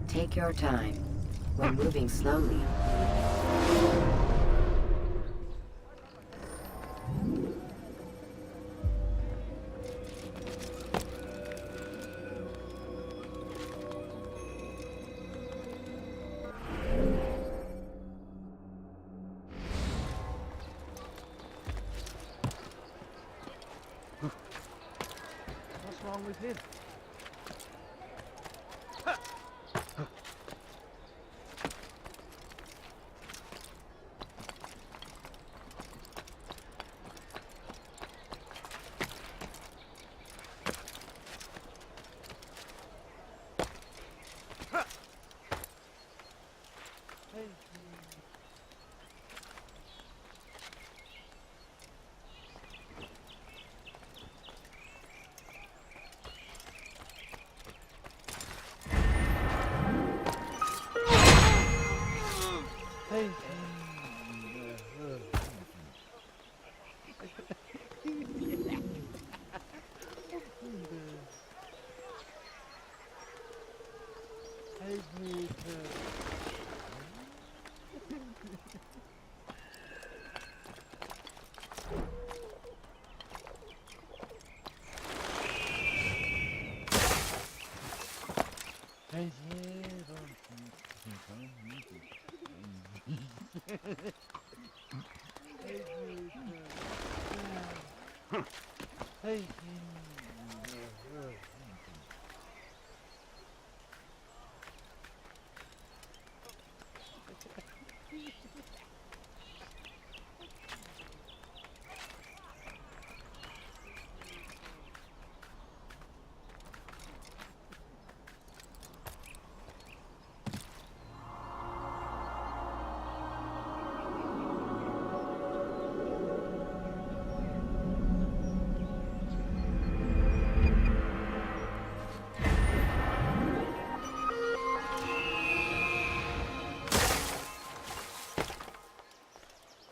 Take your time. When moving slowly, What's wrong with him?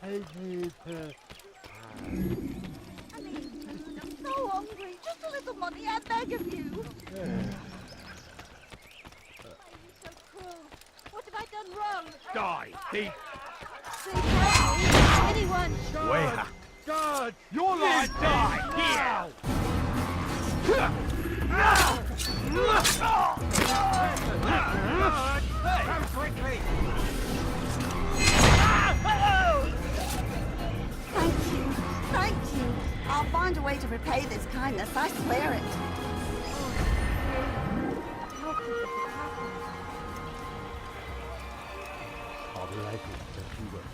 I'm so hungry. Just a little money, I beg of you. Why are you so cruel? What have I done wrong? Die, thief! Please help me. Anyone. Where? God! Your life die here! Come quickly! Thank you. Thank you. I'll find a way to repay this kindness. I swear it. How could this have happened? I'll be right here. Don't you worry.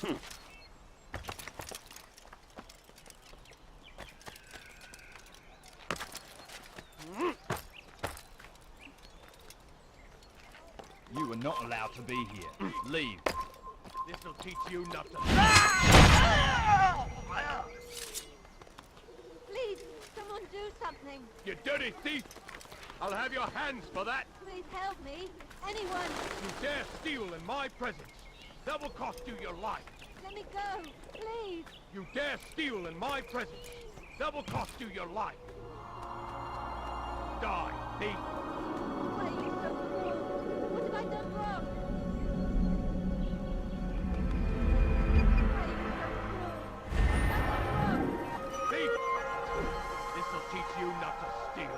You are not allowed to be here. Leave. This'll teach you not to... Please, someone do something. You dirty thief! I'll have your hands for that! Please help me. Anyone. You dare steal in my presence! That will cost you your life! Let me go. Please. You dare steal in my presence! That will cost you your life! Die, thief! Why are you so cruel? What have I done wrong? Why are you so cruel? What have I done wrong? Thief! This'll teach you not to steal.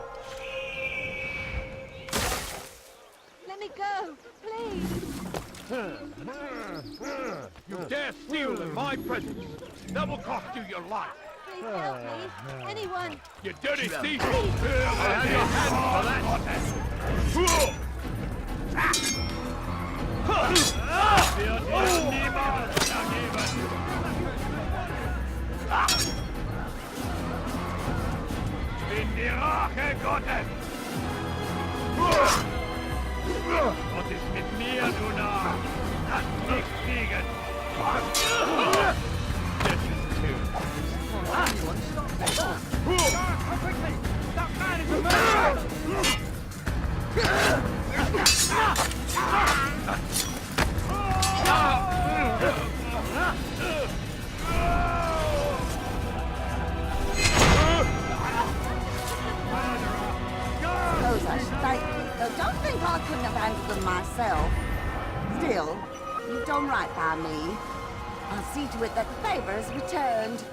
Let me go. Please. You dare steal in my presence! That will cost you your life! Please help me. Anyone. You dirty thief! I'll have your hands for that! In die Rache Gottes! Was ist mit mir, du Narr? Lass mich fliegen! This is quickly! That man is a murderer! Suppose I should thank you, though don't think I couldn't have handled them myself. Still, you've done right by me. I'll see to it that the favor is returned.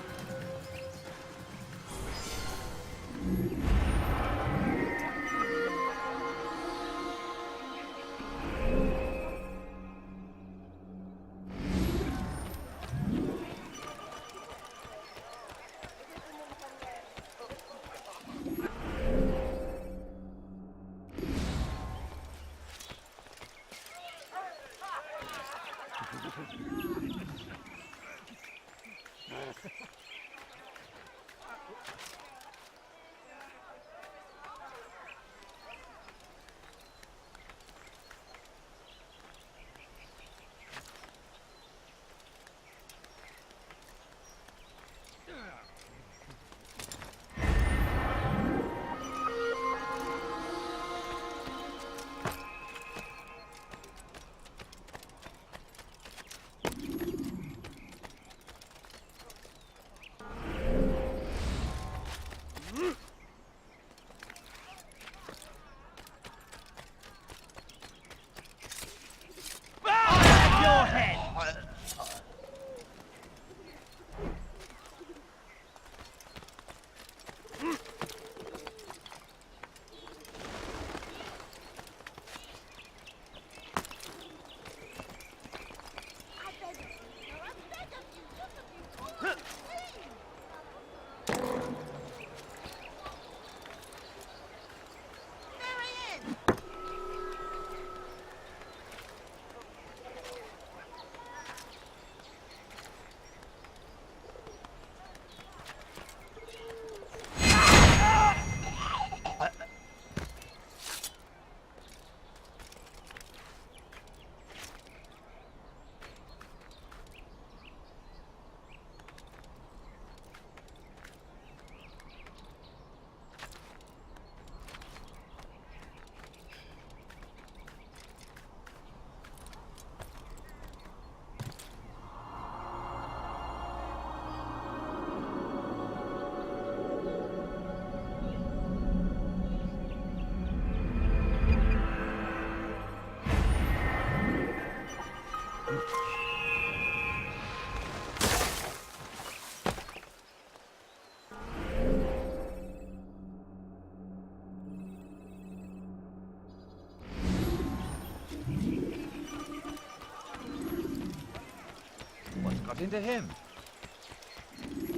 Got into him.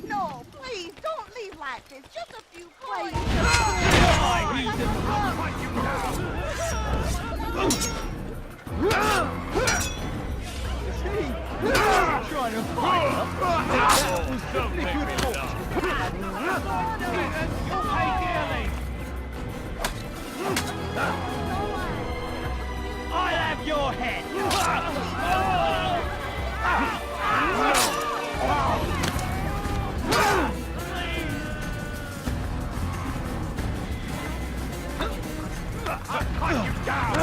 No, please, don't leave like this. Just a few coins. Try trying to fight them. Don't make me laugh. You'll pay dearly. I'll have your head. I'll cut you down.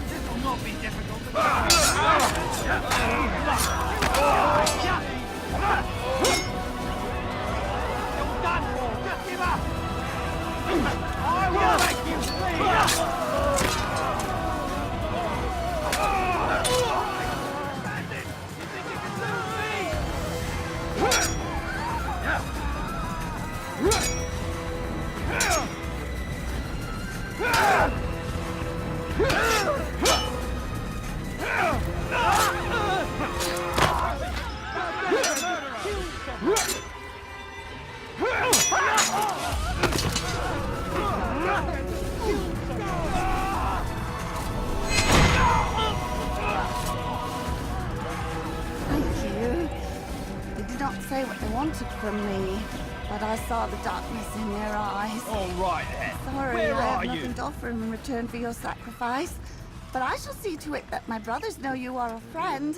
This will not be difficult. You're done for. Just give up. I will make you bleed. Bandit, you think you can lose me? Thank you. They did not say what they wanted from me, but I saw the darkness in their eyes. All right then. Sorry, Where I have are nothing you? to offer in return for your sacrifice. But I shall see to it that my brothers know you are a friend.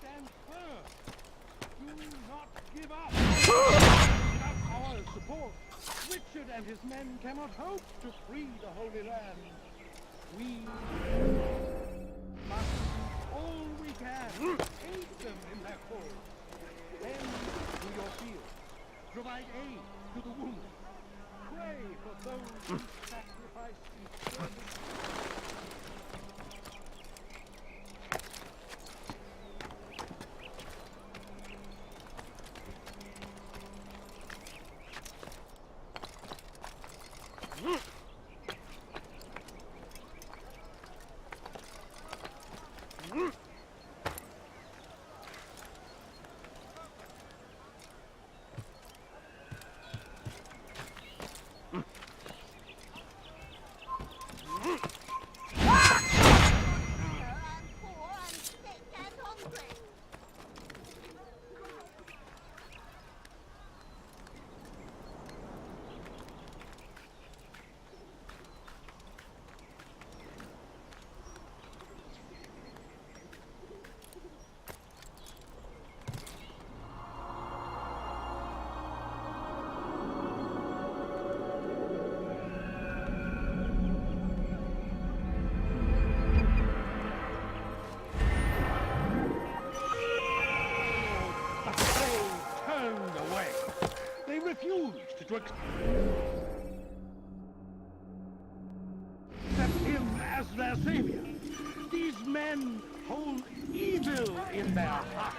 Stand firm. Do not give up. Without our support, Richard and his men cannot hope to free the Holy Land. We must do all we can to aid them in their cause. Tend to your field. Provide aid to the wounded. Pray for those who sacrifice each other. Refused to accept him as their savior. These men hold evil in their hearts,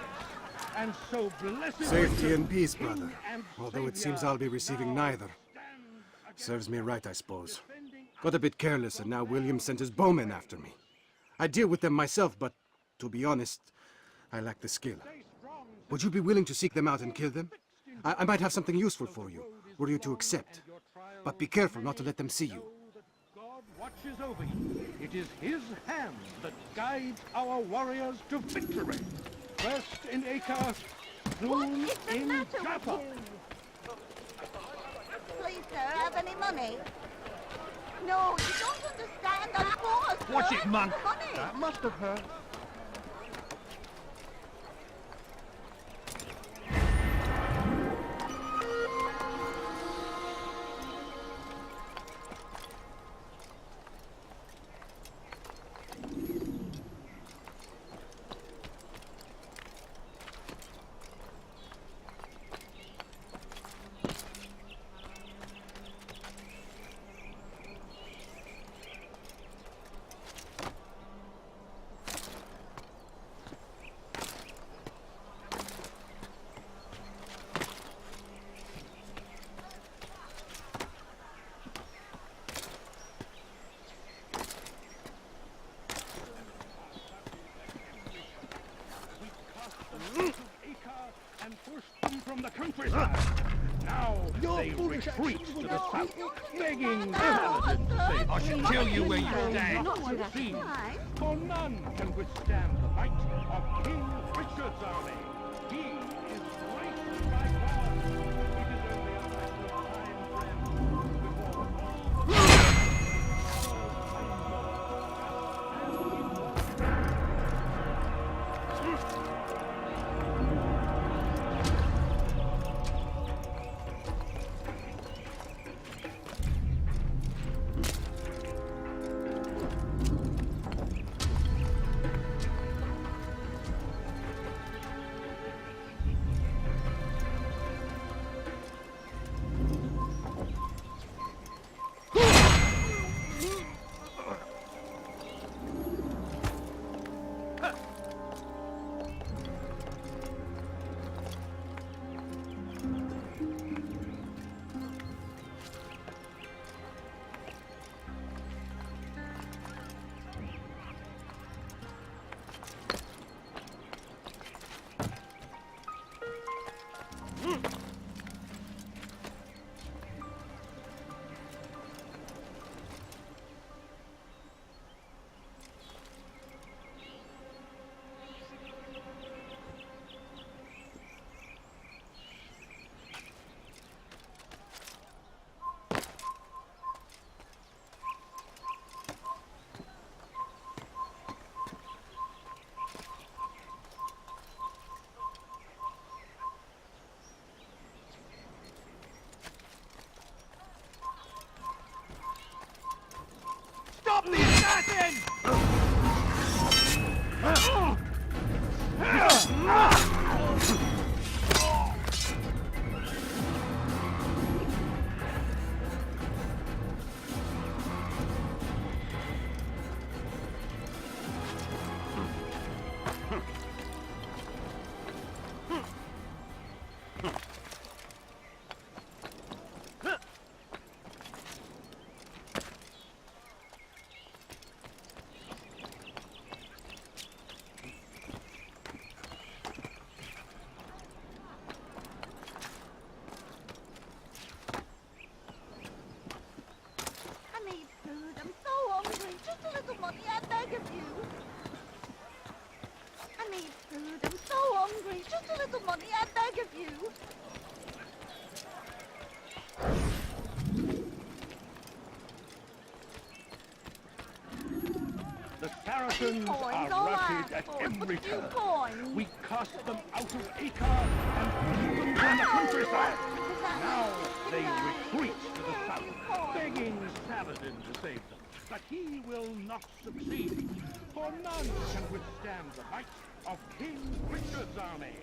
and so blessed Safety and peace, brother. Although it seems I'll be receiving neither. Serves me right, I suppose. Got a bit careless, and now William sent his bowmen after me. I deal with them myself, but to be honest, I lack the skill. Would you be willing to seek them out and kill them? I might have something useful for you, were you to accept. But be careful not to let them see you. God watches over you. It is his hand that guides our warriors to victory. First in Acre, soon in Jaffa. Please, sir, have any money? No, you don't understand. I'm poor, sir. Watch it, I need monk. the money. That must have hurt. from the countryside. Now they retreat to the south, begging Saladin to save them. I should tell you where you stand. Not succeed, for none can withstand the might of King Richard's army. He is graced by God. It is only a matter of time, friends, before Stop the assassin! I need food. I'm so hungry. Just a little money, I beg of you. I need food. I'm so hungry. Just a little money, I beg of you. the Saracens are routed at every turn. We cast them out of Acre and put them from the countryside. Now they retreat to the south, begging Saladin to save them. But he will not succeed, for none can withstand the might of King Richard's army.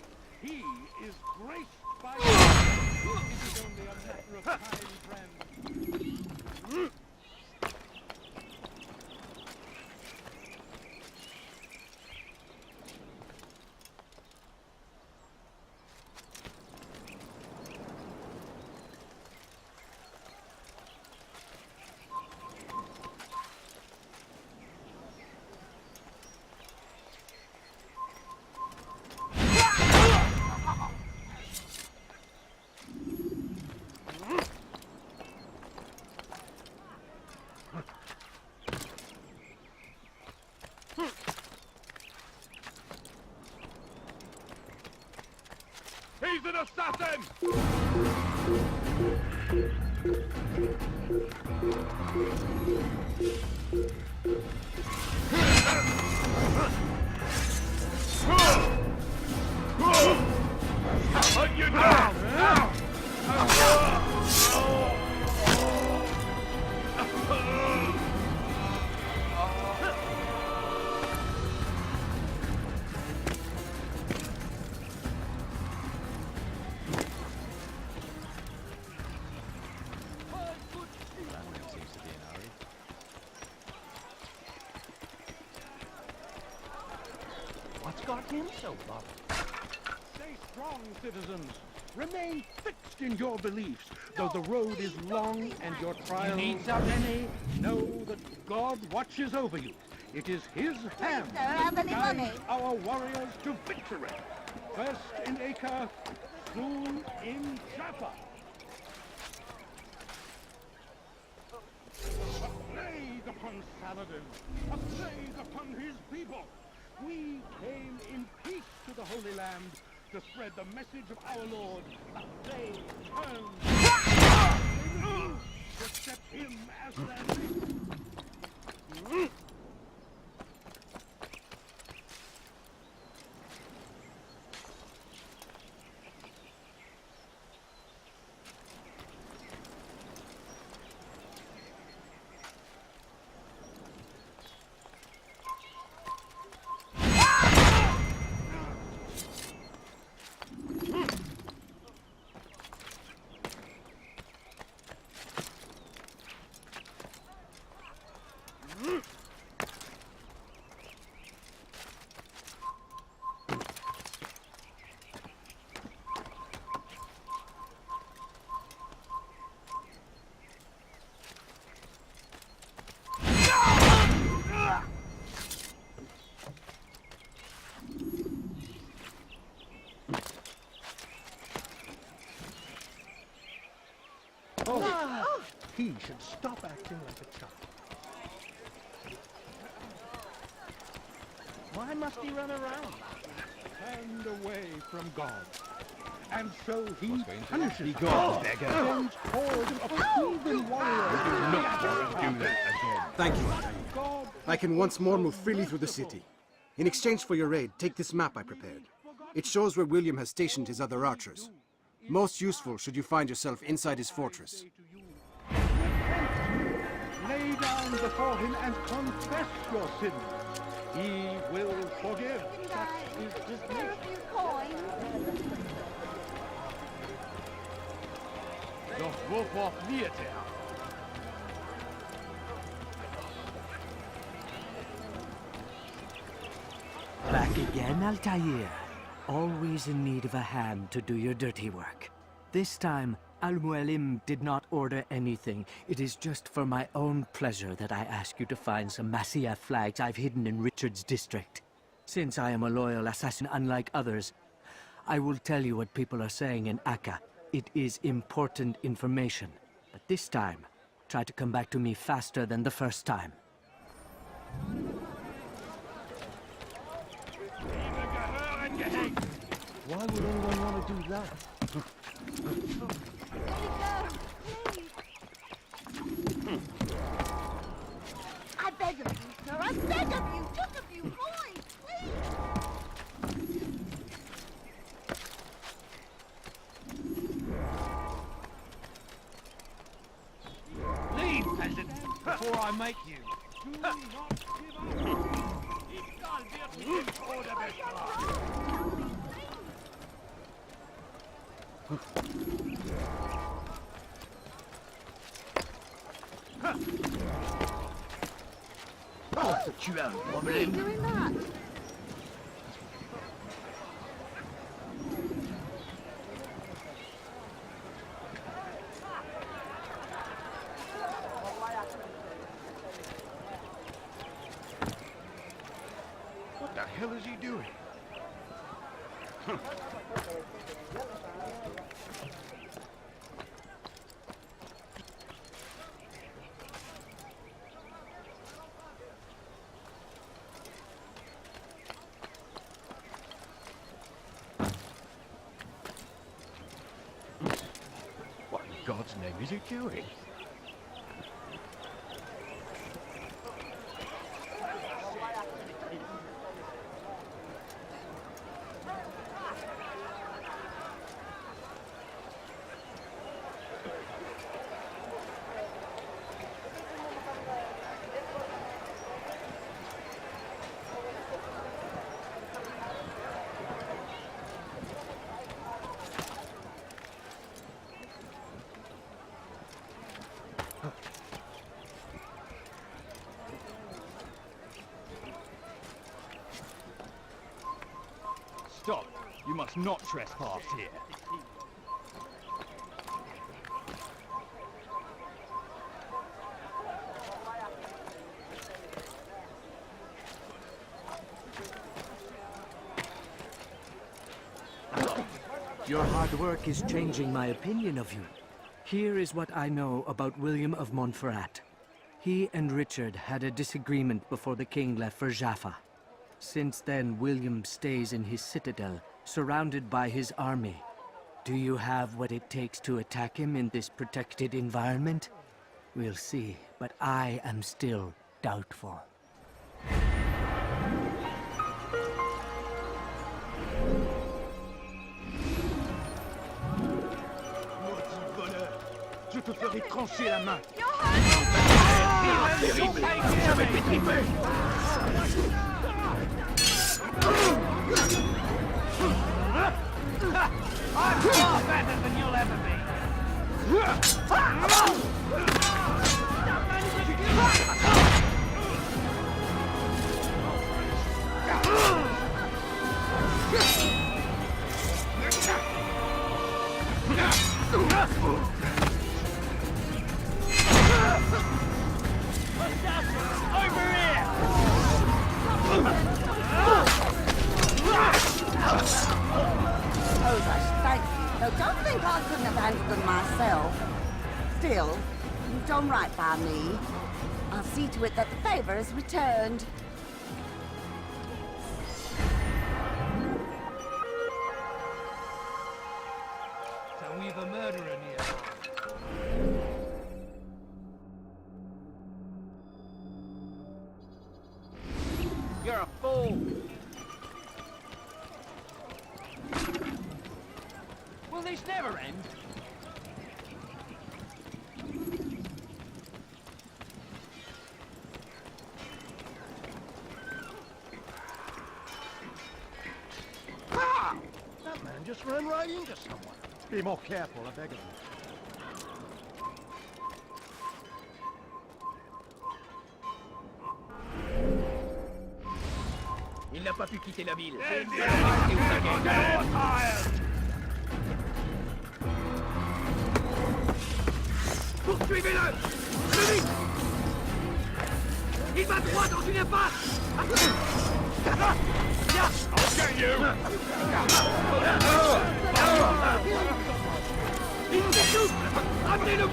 He is graced by God. It is only a matter of time, friends. He's an assassin! Hunt you down! What's got him so bothered? Stay strong, citizens. Remain fixed in your beliefs. Though the road is long and your trials are many, know that God watches over you. It is his hand Sir, have that any money? guides our warriors to victory. First in Acre, Fool in Jaffa. A plague upon Saladin, a plague upon his people. We came in peace to the Holy Land to spread the message of our Lord, but they turned. They refused to accept him as their leader. He should stop acting like a child. Why must he run around? Turned away from God. And so he punishes God, against hordes of heathen warriors. Not do that again. Thank you, Altair. I can once more move freely through the city. In exchange for your aid, take this map I prepared. It shows where William has stationed his other archers. Most useful should you find yourself inside his fortress. Lay down before him and confess your sins. He will forgive. Can I spare a few coins? Doch wovor flieht er? Back again, Altair. Always in need of a hand to do your dirty work. This time, Al-Mualim did not order anything. It is just for my own pleasure that I ask you to find some Masyaf flags I've hidden in Richard's district. Since I am a loyal assassin unlike others, I will tell you what people are saying in Akka. It is important information. But this time, try to come back to me faster than the first time. Why would anyone want to do that? I beg of you, sir. I beg of you. Just a few coins, please. Leave, peasant, before I make you. Do not give up. Egal wird mit dem Tode bestraft. Why are you doing that? What the hell is he doing? What in God's name is he doing? Stop! You must not trespass here. Your hard work is changing my opinion of you. Here is what I know about William of Montferrat. He and Richard had a disagreement before the king left for Jaffa. Since then, William stays in his citadel, surrounded by his army. Do you have what it takes to attack him in this protected environment? We'll see, but I am still doubtful. Maudit voleur! Je te ferai trancher la main! J'avais pétrifié! I'm far better than you'll ever be! Over here! Suppose I should thank you. Though don't think I couldn't have handled them myself. Still, you've done right by me. I'll see to it that the favor is returned. So we've a murderer near. You're a fool! Will this never end? Ah! That man just ran right into someone. Be more careful, I beg of you. Il n'a pas pu quitter la ville. Poursuivez-le! Allez-y! Il va droit dans une impasse! I'll get you! Il nous échoue! Amenez-le!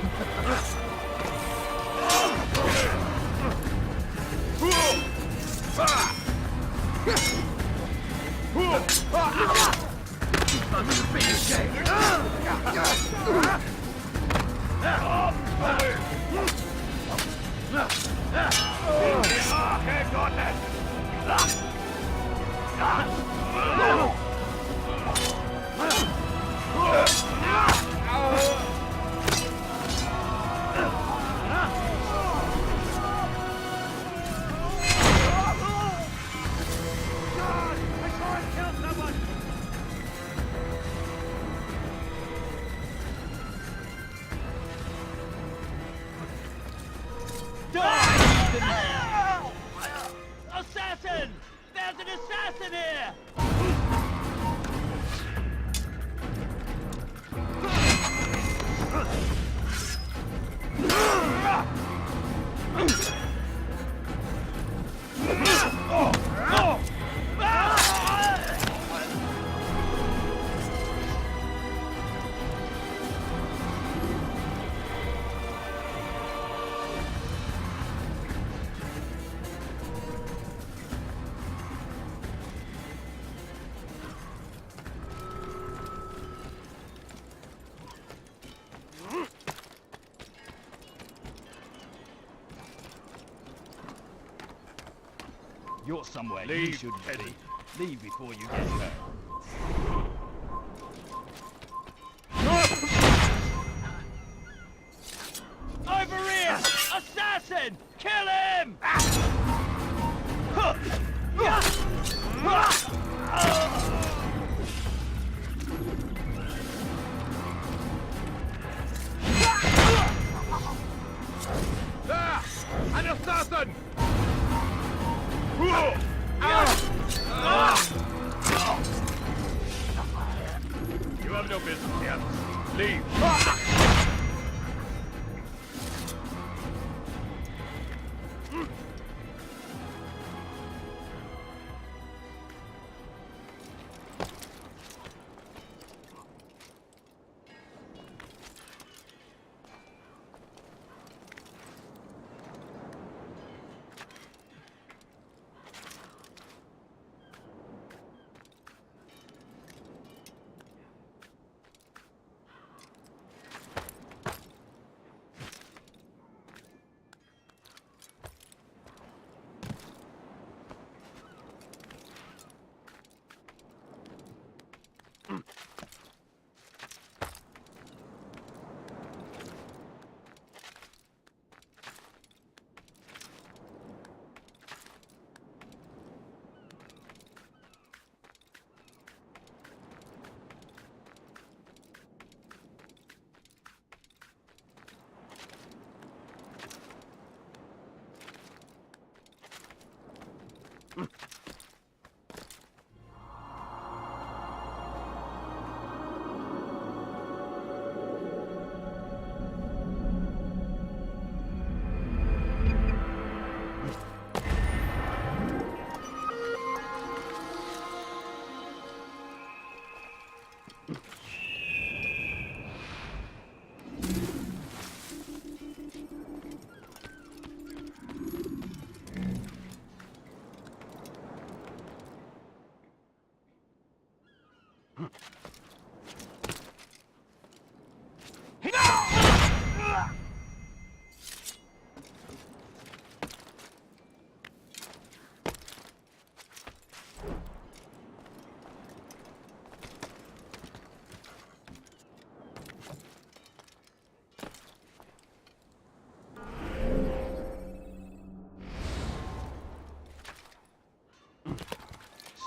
Assassin! There's an assassin here! You're somewhere you shouldn't be. Leave before you get hurt. Over here! Assassin! Kill him! There! An assassin! You have no business here. Leave.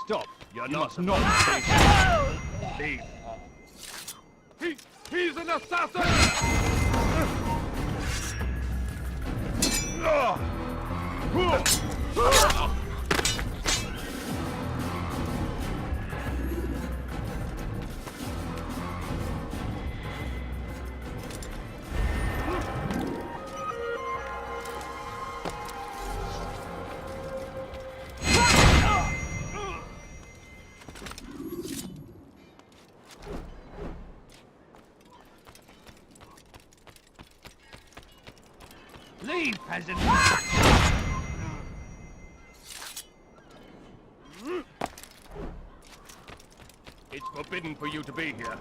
Stop. You're not not Leave. He's an assassin! Leave, peasant! It's forbidden for you to be here.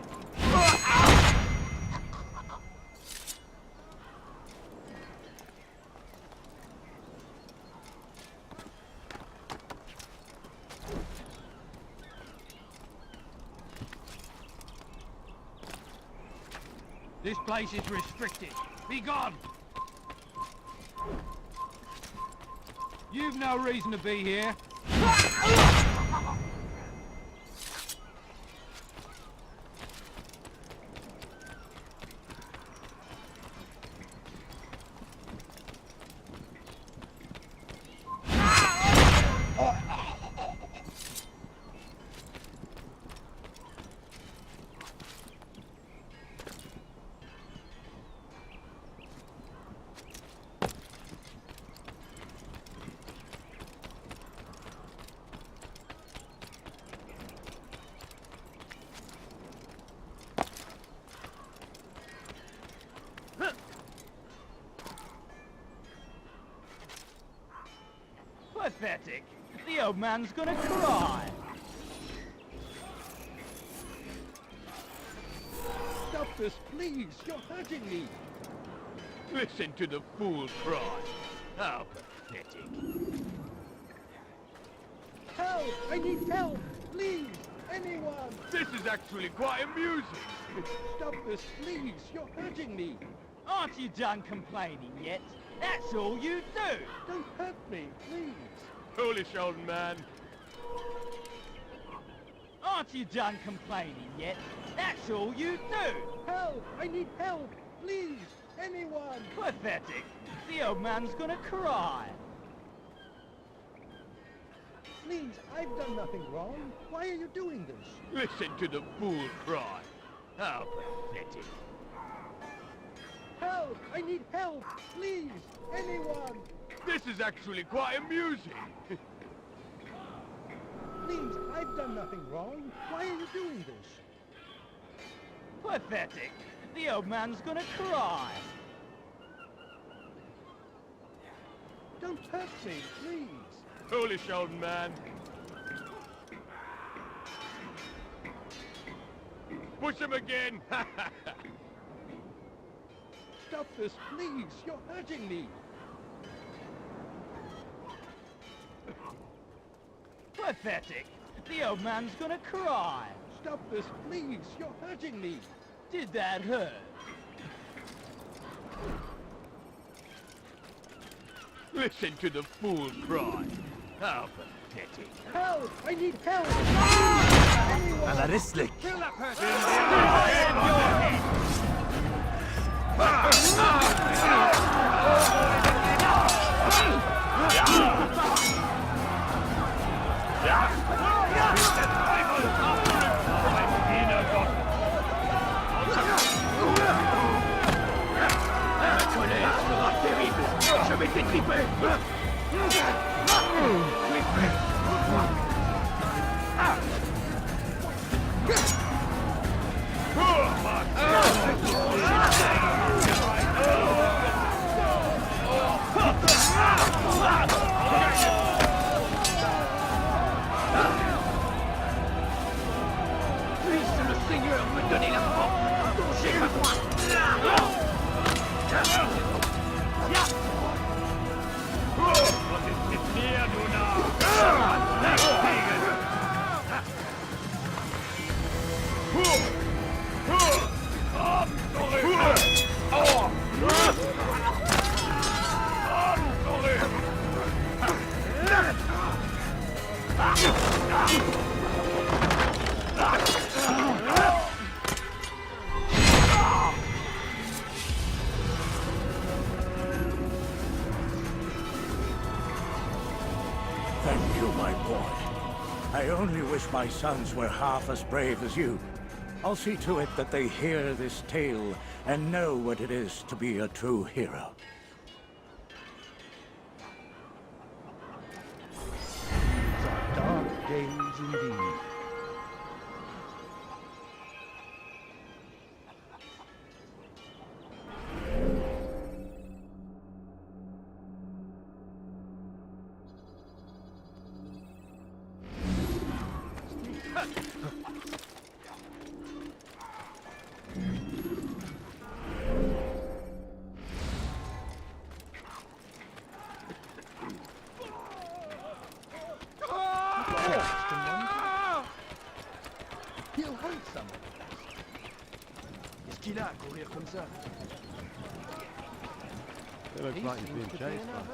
This place is restricted. Be gone! You've no reason to be here. Pathetic. The old man's gonna cry. Stop this, please. You're hurting me. Listen to the fool cry. How pathetic. Help! I need help! Please! Anyone! This is actually quite amusing. Stop this, please. You're hurting me. Aren't you done complaining yet? That's all you do! Don't hurt me, please! Foolish old man! Aren't you done complaining yet? That's all you do! Help! I need help! Please! Anyone! Pathetic! The old man's gonna cry! Please, I've done nothing wrong. Why are you doing this? Listen to the fool cry. How pathetic! Help! I need help! Please! Anyone! This is actually quite amusing! Please, I've done nothing wrong. Why are you doing this? Pathetic! The old man's gonna cry! Don't hurt me, please! Foolish old man! Push him again! Stop this, please! You're hurting me! Pathetic! The old man's gonna cry! Stop this, please! You're hurting me! Did that hurt? Listen to the fool cry! How pathetic! Help! I need help! على رسلك. Kill that person! Bend your head! Je vais t'étriper! Thank you, my boy. I only wish my sons were half as brave as you. I'll see to it that they hear this tale and know what it is to be a true hero. These are dark days indeed. He'll hurt someone. Qu'est-ce qu'il a à courir comme ça? It looks like he's being chased by someone.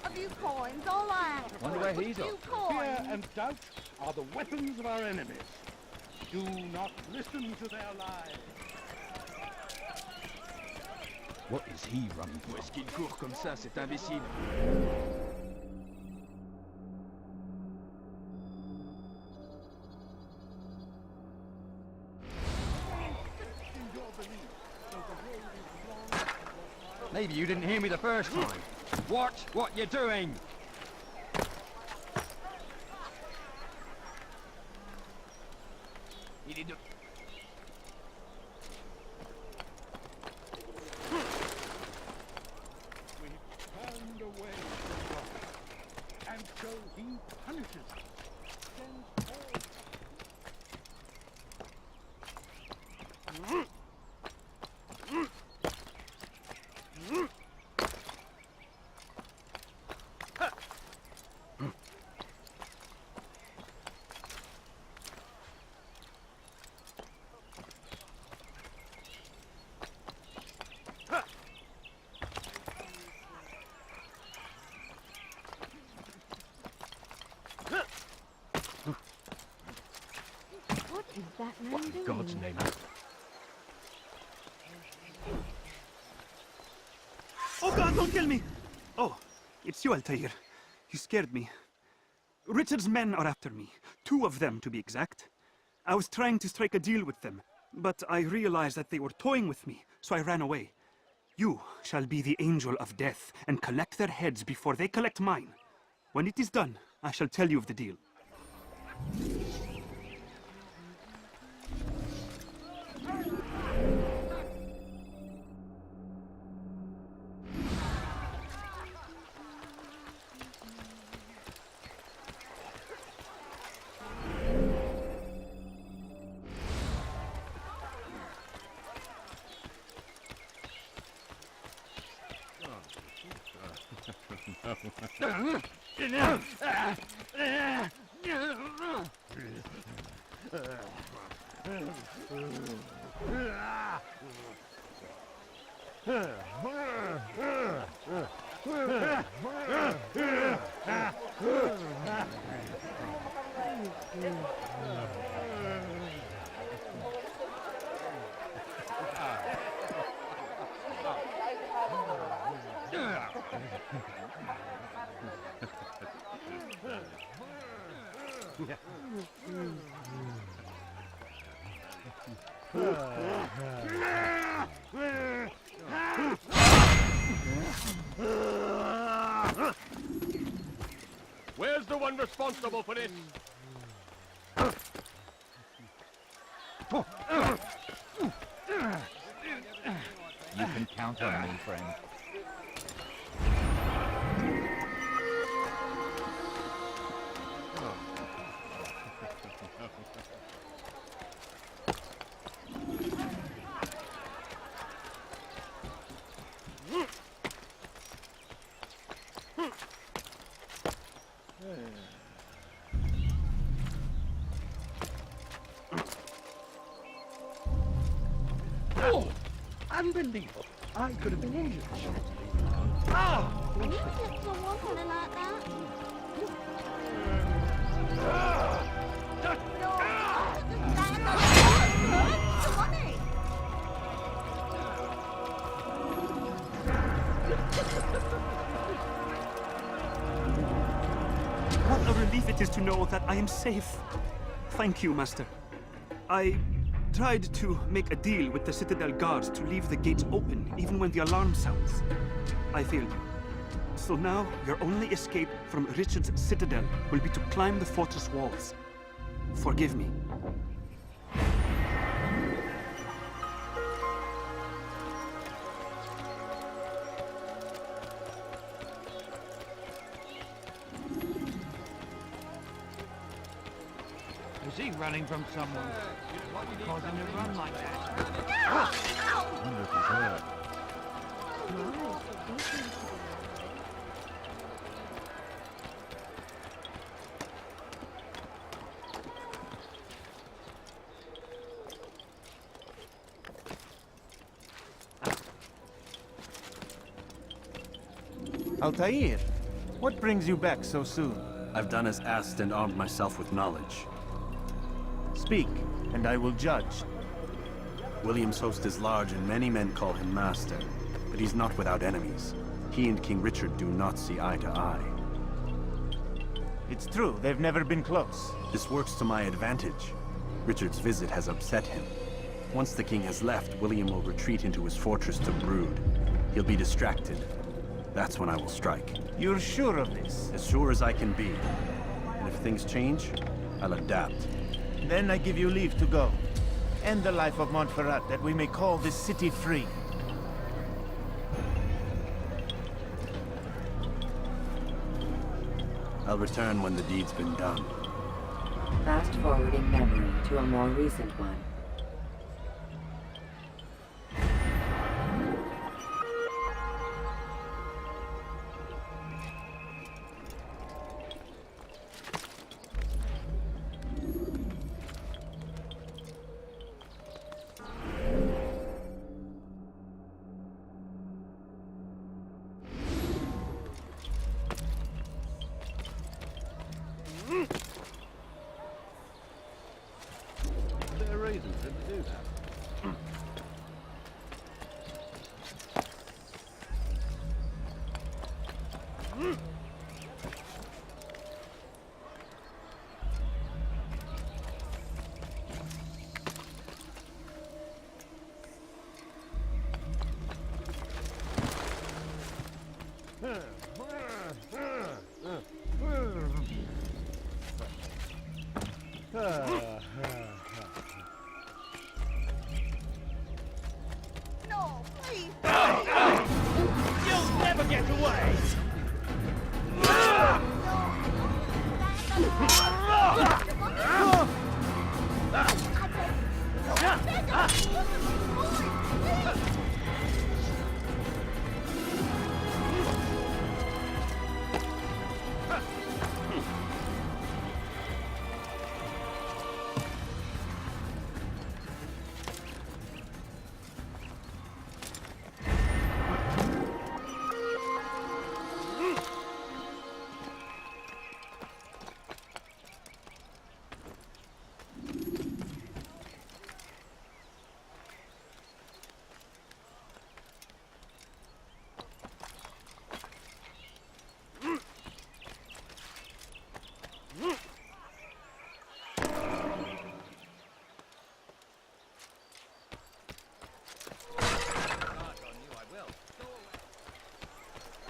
A few coins, all I ask. Wonder where for. he's A few off. coins. Fear and doubt are the weapons of our enemies. Do not listen to their lies. What is he running for? Où est-ce qu'il court comme ça, cet imbécile? Maybe you didn't hear me the first time. Watch what you're doing! You need to... We've turned away from God, and so he punishes us. Sends all... What is that man doing? God's name. Oh God, don't kill me! Oh, it's you, Altair. You scared me. Richard's men are after me. 2 of them, to be exact. I was trying to strike a deal with them, but I realized that they were toying with me, so I ran away. You shall be the angel of death and collect their heads before they collect mine. When it is done, I shall tell you of the deal. Where's the one responsible for this? You can count on me, friend. Unbelievable. I could have been injured. Can you flip the water like that? No, just stand on the money. What a relief it is to know that I am safe. Thank you, Master. I tried to make a deal with the Citadel guards to leave the gates open even when the alarm sounds. I failed you. So now, your only escape from Richard's Citadel will be to climb the fortress walls. Forgive me. Is he running from someone? What caused him to run like that? Wonder if he's hurt. Altair, what brings you back so soon? I've done as asked and armed myself with knowledge. Speak, and I will judge. William's host is large and many men call him master, but he's not without enemies. He and King Richard do not see eye to eye. It's true, they've never been close. This works to my advantage. Richard's visit has upset him. Once the king has left, William will retreat into his fortress to brood. He'll be distracted. That's when I will strike. You're sure of this? As sure as I can be. And if things change, I'll adapt. Then I give you leave to go. End the life of Montferrat, that we may call this city free. I'll return when the deed's been done. Fast-forwarding memory to a more recent one. Is there a reason for him to do that? No, please. You'll never get away!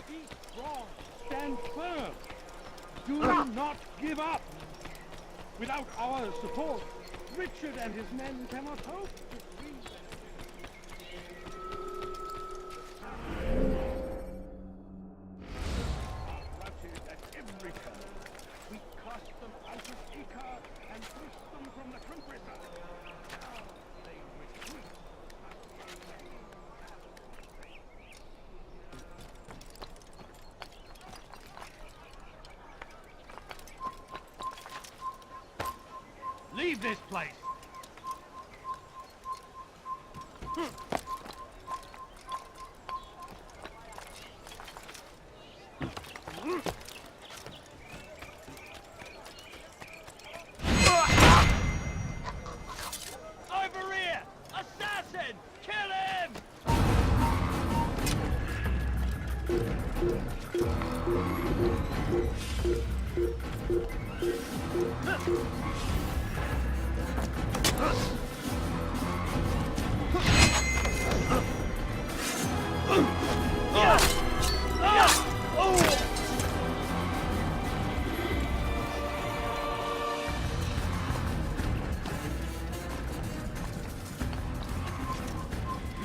Be strong. Stand firm. Do not give up. Without our support, Richard and his men cannot hope to free routed at every turn. We cast them out of Acre and pushed them from the countryside. Now they retreat. Leave this place!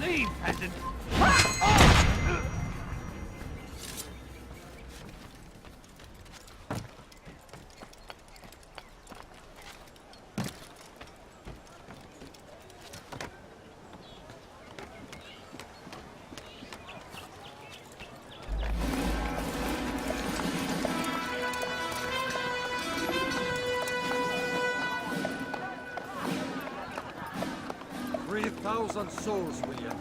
Leave, peasant! Souls, William.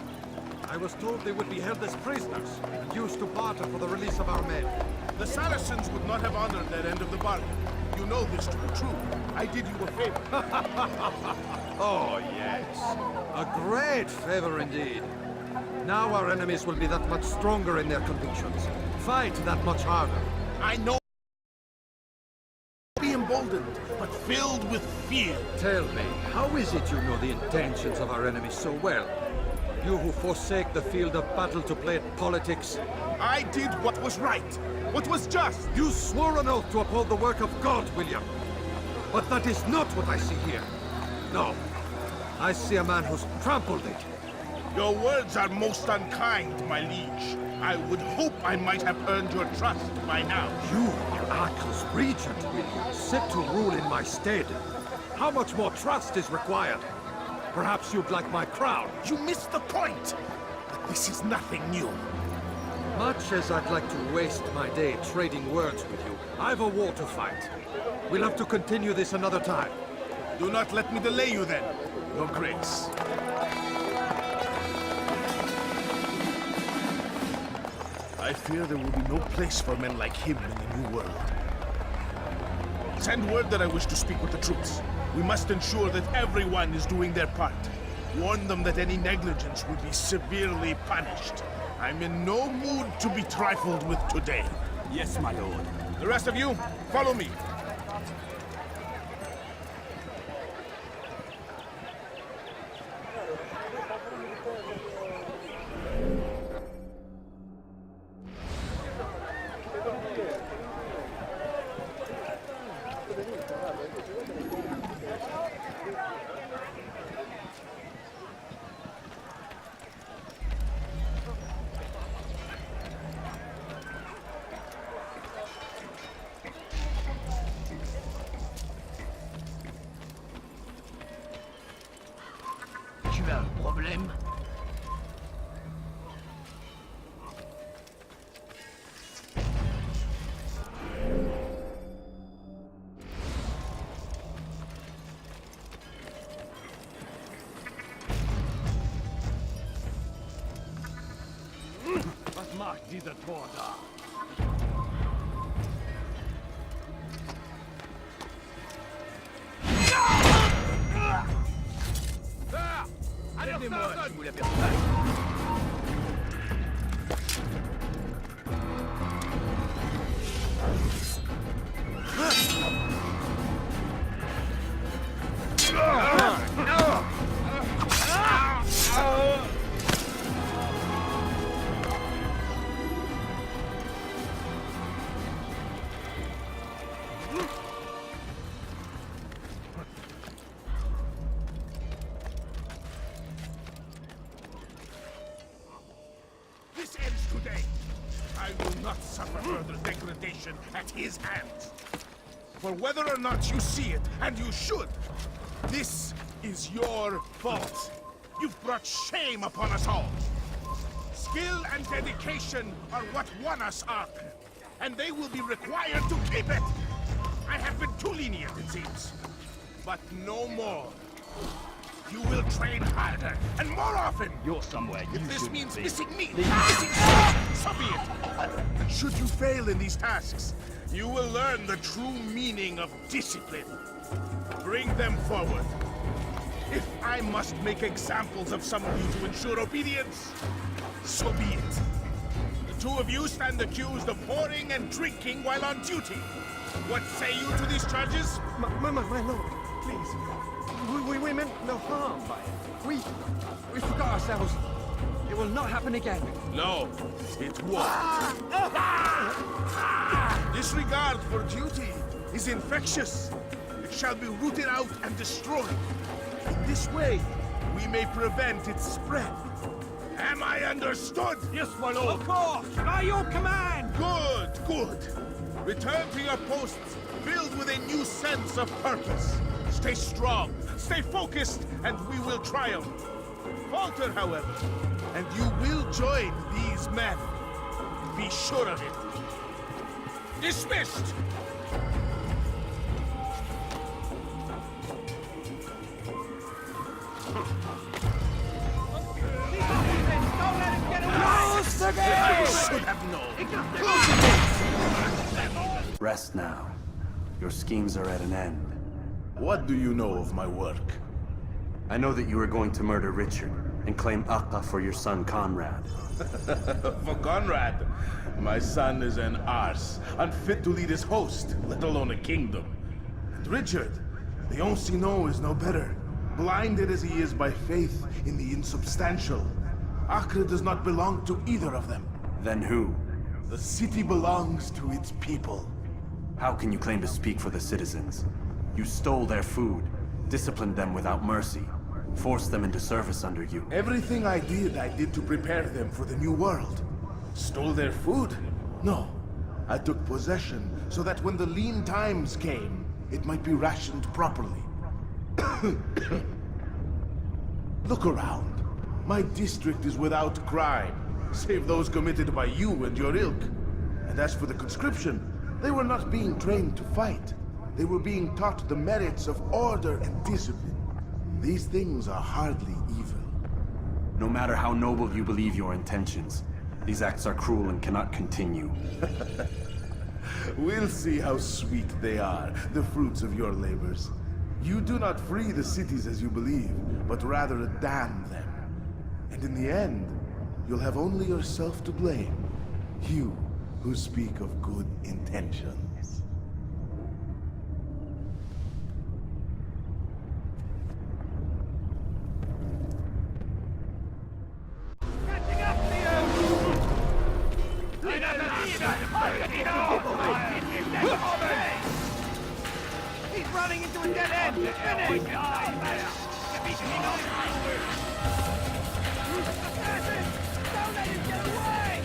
I was told they would be held as prisoners and used to barter for the release of our men. The Saracens would not have honored their end of the bargain. You know this to be true. I did you a favor. Oh, yes. A great favor indeed. Now our enemies will be that much stronger in their convictions. Fight that much harder. I know. Be emboldened, but filled with fear. Tell me, how is it you know the intentions of our enemies so well? You who forsake the field of battle to play at politics. I did what was right, what was just. You swore an oath to uphold the work of God, William. But that is not what I see here. No. I see a man who's trampled it. Your words are most unkind, my liege. I would hope I might have earned your trust by now. You, Arkle's regent, William, set to rule in my stead. How much more trust is required? Perhaps you'd like my crown. You missed the point! But this is nothing new. Much as I'd like to waste my day trading words with you, I've a war to fight. We'll have to continue this another time. Do not let me delay you then, Your Grace. I fear there will be no place for men like him in the New World. Send word that I wish to speak with the troops. We must ensure that everyone is doing their part. Warn them that any negligence will be severely punished. I'm in no mood to be trifled with today. Yes, my lord. The rest of you, follow me. Tu as un problème? Was macht dieser Tor da? Aidez-moi si vous l'avez remarqué. This ends today. I will not suffer further degradation at his hands. For whether or not you see it, and you should, this is your fault. You've brought shame upon us all. Skill and dedication are what won us Ark, and they will be required to keep it. I have been too lenient, it seems. But no more. You will train harder and more often. You're somewhere you If this shouldn't means be. missing me, missing you, so be it. And should you fail in these tasks, you will learn the true meaning of discipline. Bring them forward. If I must make examples of some of you to ensure obedience, so be it. The Two of you stand accused of whoring and drinking while on duty. What say you to these charges? My lord, please. We meant no harm by it. We forgot ourselves. It will not happen again. No, it won't. Disregard for duty is infectious. It shall be rooted out and destroyed. In this way, we may prevent its spread. Am I understood? Yes, my lord. Of course. By your command. Good. Return to your posts, filled with a new sense of purpose. Stay strong, stay focused, and we will triumph. Falter, however, and you will join these men. Be sure of it. Dismissed! I should have known. Rest now. Your schemes are at an end. What do you know of my work? I know that you are going to murder Richard and claim Akka for your son Conrad. For Conrad, my son is an arse, unfit to lead his host, let alone a kingdom. And Richard, the Oncino is no better, blinded as he is by faith in the insubstantial. Acre does not belong to either of them. Then who? The city belongs to its people. How can you claim to speak for the citizens? You stole their food, disciplined them without mercy, forced them into service under you. Everything I did to prepare them for the new world. Stole their food? No. I took possession so that when the lean times came, it might be rationed properly. Look around. My district is without crime, save those committed by you and your ilk. And as for the conscription, they were not being trained to fight. They were being taught the merits of order and discipline. These things are hardly evil. No matter how noble you believe your intentions, these acts are cruel and cannot continue. We'll see how sweet they are, the fruits of your labors. You do not free the cities as you believe, but rather damn them. And in the end, you'll have only yourself to blame. You who speak of good intentions. Catching up to you! He's running into a dead end! Finish! Don't let him get away!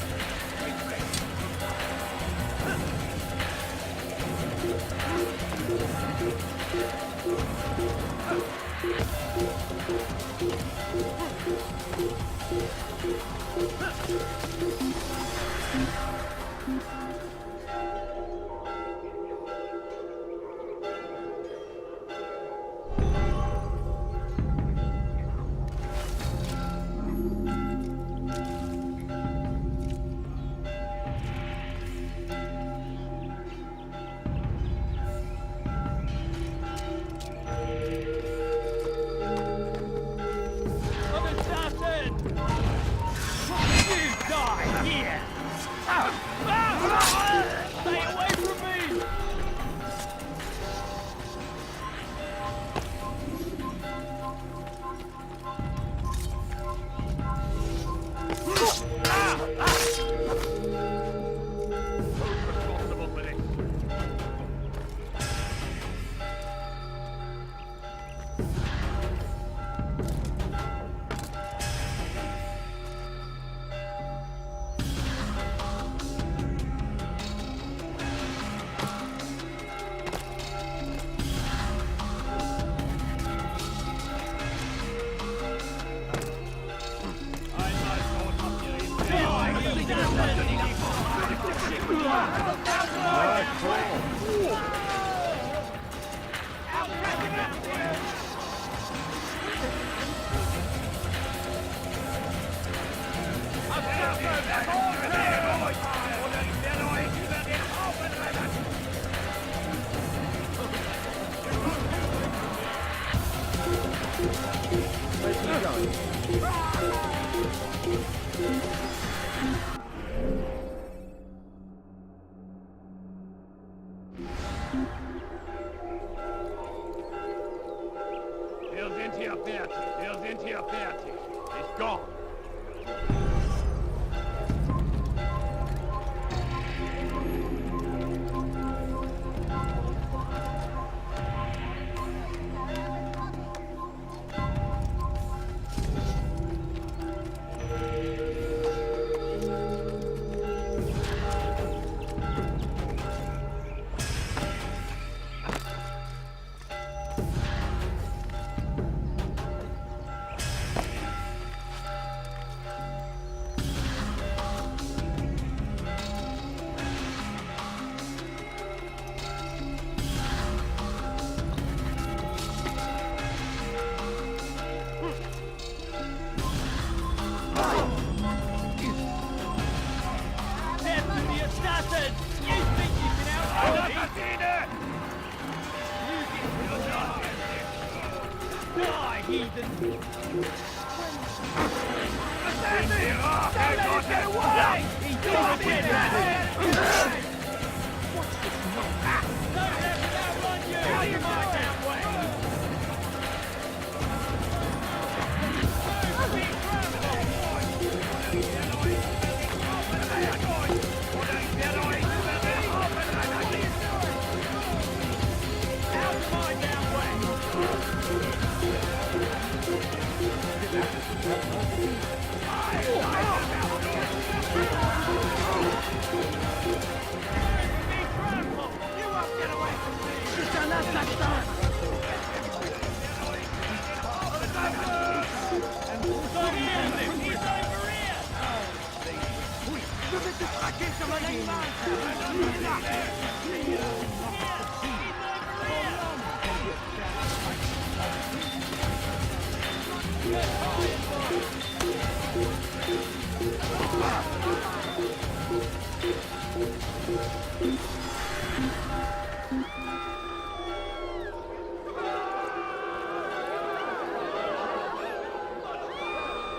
Die, heathen!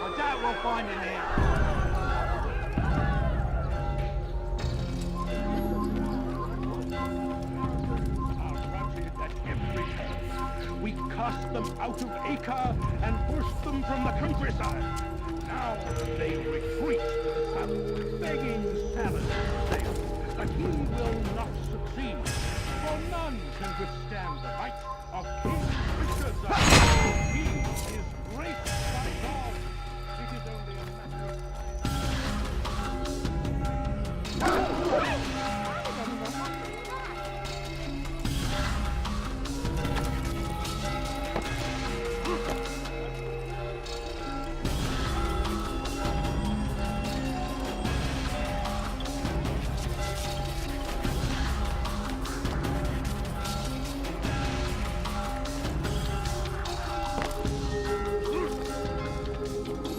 I doubt we'll find him here. We cast them out of Acre and forced them from the countryside. Now they retreat, some begging salad sale. But he will not succeed, for none can withstand the might of King Richard's army. He is great by God. It is only a matter of...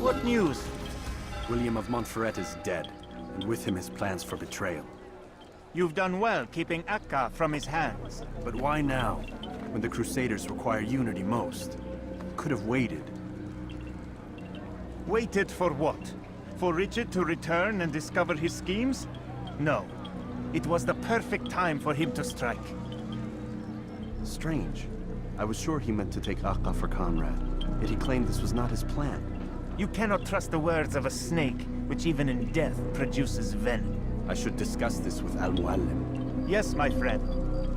What news? William of Montferrat is dead, and with him his plans for betrayal. You've done well keeping Akka from his hands. But why now, when the Crusaders require unity most? Could have waited. Waited for what? For Richard to return and discover his schemes? No. It was the perfect time for him to strike. Strange. I was sure he meant to take Akka for Conrad, yet he claimed this was not his plan. You cannot trust the words of a snake, which even in death produces venom. I should discuss this with Al-Muallim. Yes, my friend.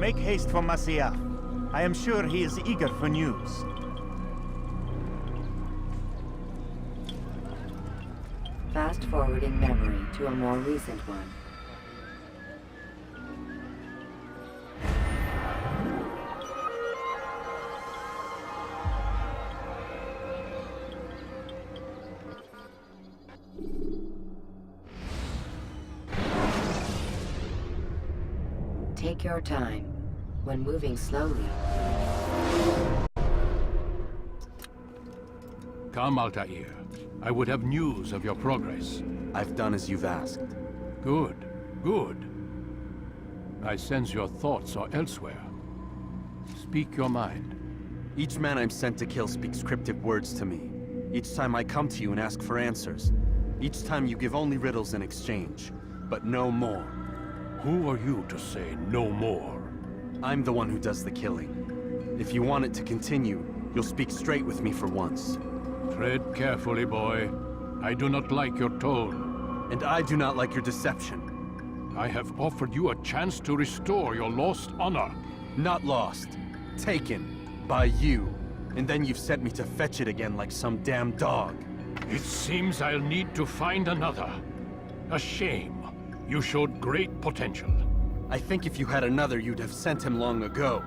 Make haste for Masyaf. I am sure he is eager for news. Fast forwarding memory to a more recent one. Take your time. When moving slowly. Come, Altair. I would have news of your progress. I've done as you've asked. Good, good. I sense your thoughts are elsewhere. Speak your mind. Each man I'm sent to kill speaks cryptic words to me. Each time I come to you and ask for answers. Each time you give only riddles in exchange, but no more. Who are you to say no more? I'm the one who does the killing. If you want it to continue, you'll speak straight with me for once. Tread carefully, boy. I do not like your tone. And I do not like your deception. I have offered you a chance to restore your lost honor. Not lost. Taken. By you. And then you've sent me to fetch it again like some damn dog. It seems I'll need to find another. A shame. You showed great potential. I think if you had another, you'd have sent him long ago.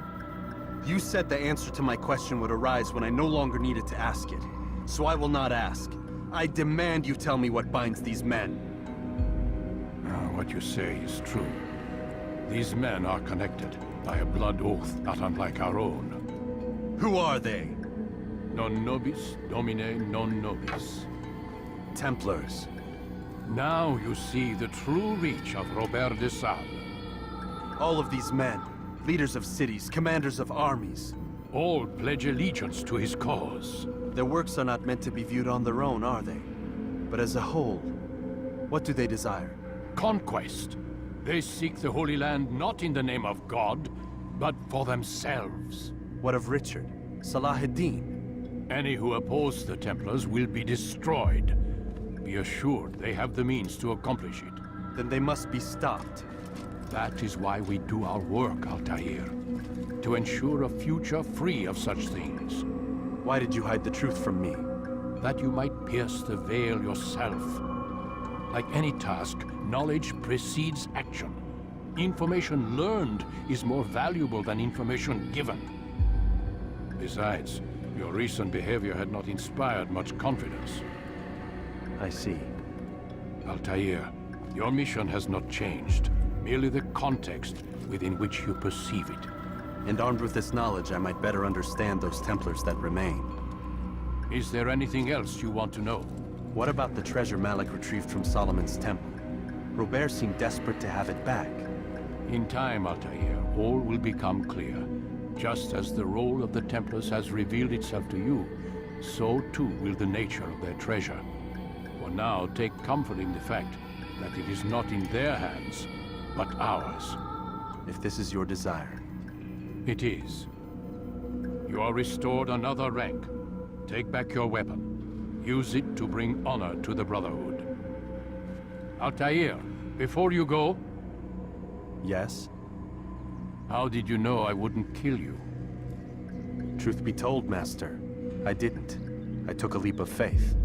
You said the answer to my question would arise when I no longer needed to ask it. So I will not ask. I demand you tell me what binds these men. What you say is true. These men are connected by a blood oath not unlike our own. Who are they? Non nobis, domine non nobis. Templars. Now you see the true reach of Robert de Sales. All of these men, Leaders of cities, commanders of armies. All pledge allegiance to his cause. Their works are not meant to be viewed on their own, are they? But as a whole, what do they desire? Conquest. They seek the Holy Land not in the name of God, but for themselves. What of Richard? Salahuddin? Any who oppose the Templars will be destroyed. Be assured they have the means to accomplish it. Then they must be stopped. That is why we do our work, Altair. To ensure a future free of such things. Why did you hide the truth from me? That you might pierce the veil yourself. Like any task, knowledge precedes action. Information learned is more valuable than information given. Besides, your recent behavior had not inspired much confidence. I see. Altair, your mission has not changed. Merely the context within which you perceive it. And armed with this knowledge, I might better understand those Templars that remain. Is there anything else you want to know? What about the treasure Malik retrieved from Solomon's temple? Robert seemed desperate to have it back. In time, Altair, all will become clear. Just as the role of the Templars has revealed itself to you, so too will the nature of their treasure. For now, take comfort in the fact that it is not in their hands, but ours. If this is your desire. It is. You are restored another rank. Take back your weapon. Use it to bring honor to the Brotherhood. Altair, before you go... Yes? How did you know I wouldn't kill you? Truth be told, Master, I didn't. I took a leap of faith.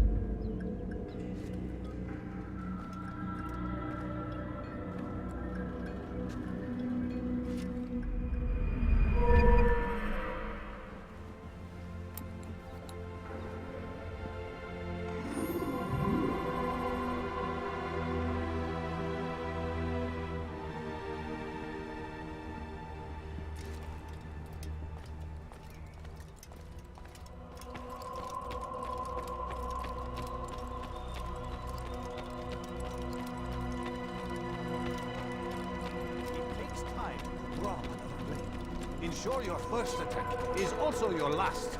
Ensure your first attack is also your last.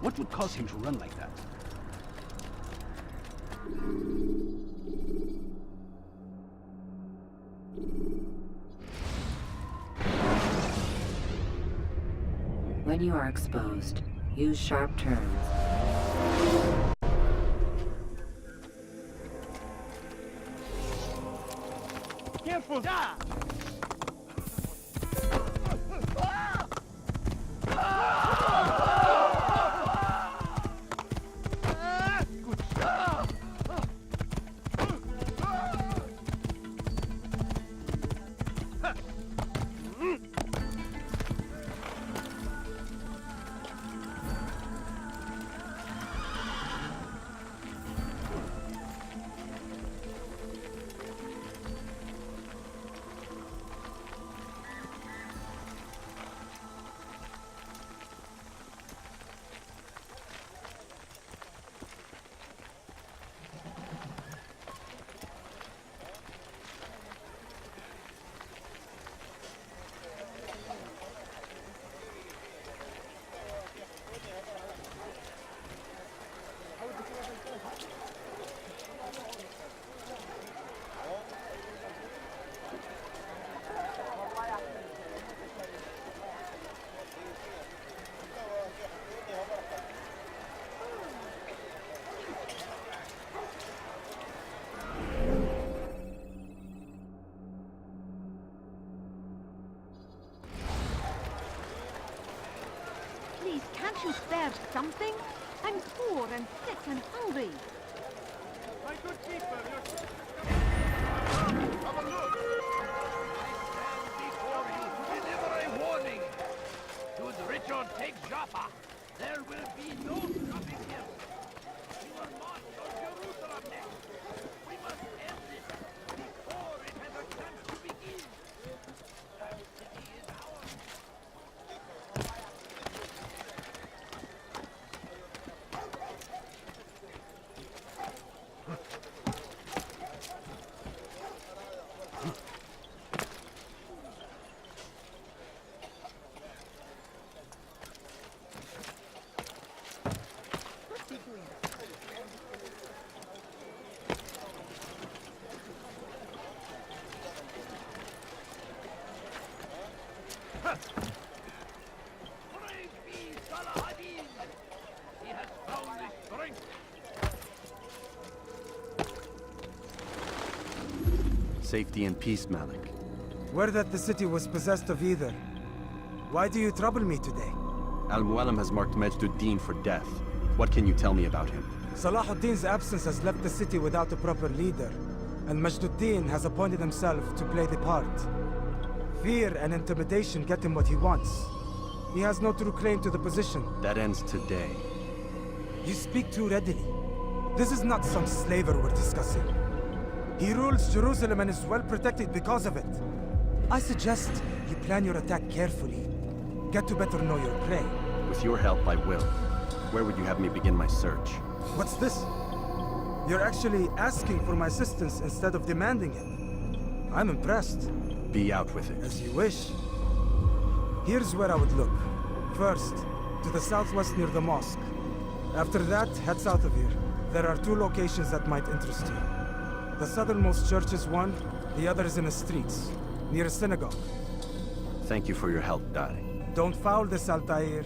What would cause him to run like that? When you are exposed, use sharp turns. Careful! Please, can't you spare something? I'm poor and sick and hungry. My good keeper, Have a look! I stand before you to deliver a warning. Should Richard take Jaffa, there will be no stopping him. He will march on Jerusalem next. We must end this before it has a chance to begin. That city is ours. Praise be Salahadin! He has found the strength. Safety and peace, Malik. Word that the city was possessed of either. Why do you trouble me today? Al-Mualim has marked Majduddin for death. What can you tell me about him? Salahuddin's absence has left the city without a proper leader, and Majduddin has appointed himself to play the part. Fear and intimidation get him what he wants. He has no true claim to the position. That ends today. You speak too readily. This is not some slaver we're discussing. He rules Jerusalem and is well protected because of it. I suggest you plan your attack carefully. Get to better know your prey. With your help, I will. Where would you have me begin my search? What's this? You're actually asking for my assistance instead of demanding it. I'm impressed. Be out with it. As you wish. Here's where I would look. First, to the southwest near the mosque. After that, head south of here. There are 2 locations that might interest you. The southernmost church is one, the other is in the streets, near a synagogue. Thank you for your help, Dari. Don't foul this, Altair.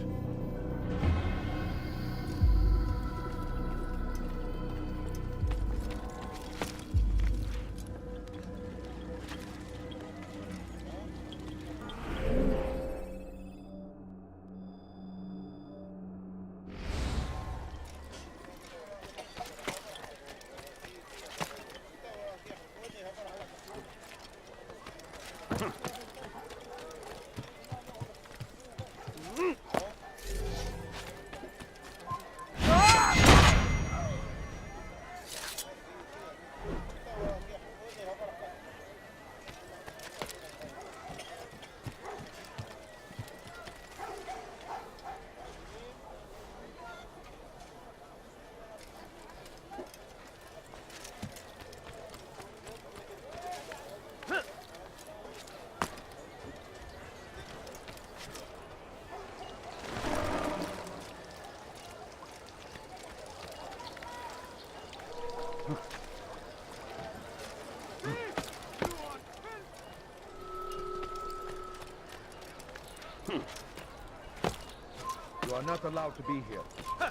You are not allowed to be here.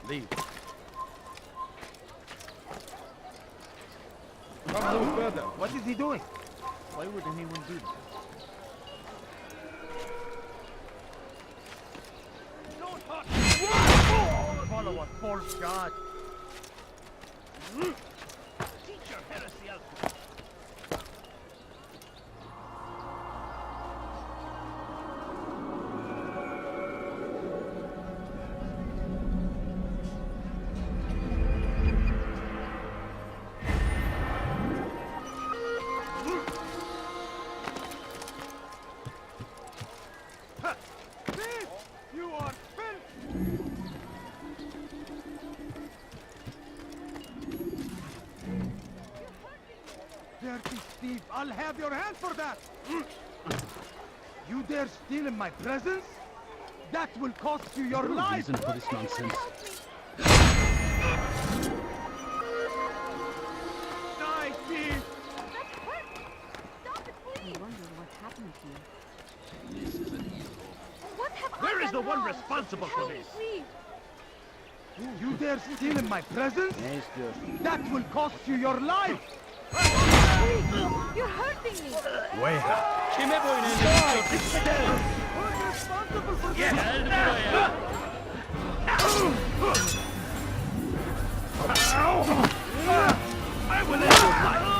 Leave. Come no further. What is he doing? Why would anyone do this? Don't touch! Follow a false god. Teach your heresy elsewhere. Dirty thief, I'll have your hand for that! You dare steal in my presence? That will cost you your life! Reason for this nonsense. Die, thief! That's hurt! Stop it, please! I wonder what's happened to you. This is an evil. What have I Where is done the one wrong? responsible for Help me, this? please! You dare steal in my presence? Yes, sir. That will cost you your life! Please! You're hurting me! Che me vuoi nel Who's responsible for this? I will end your life.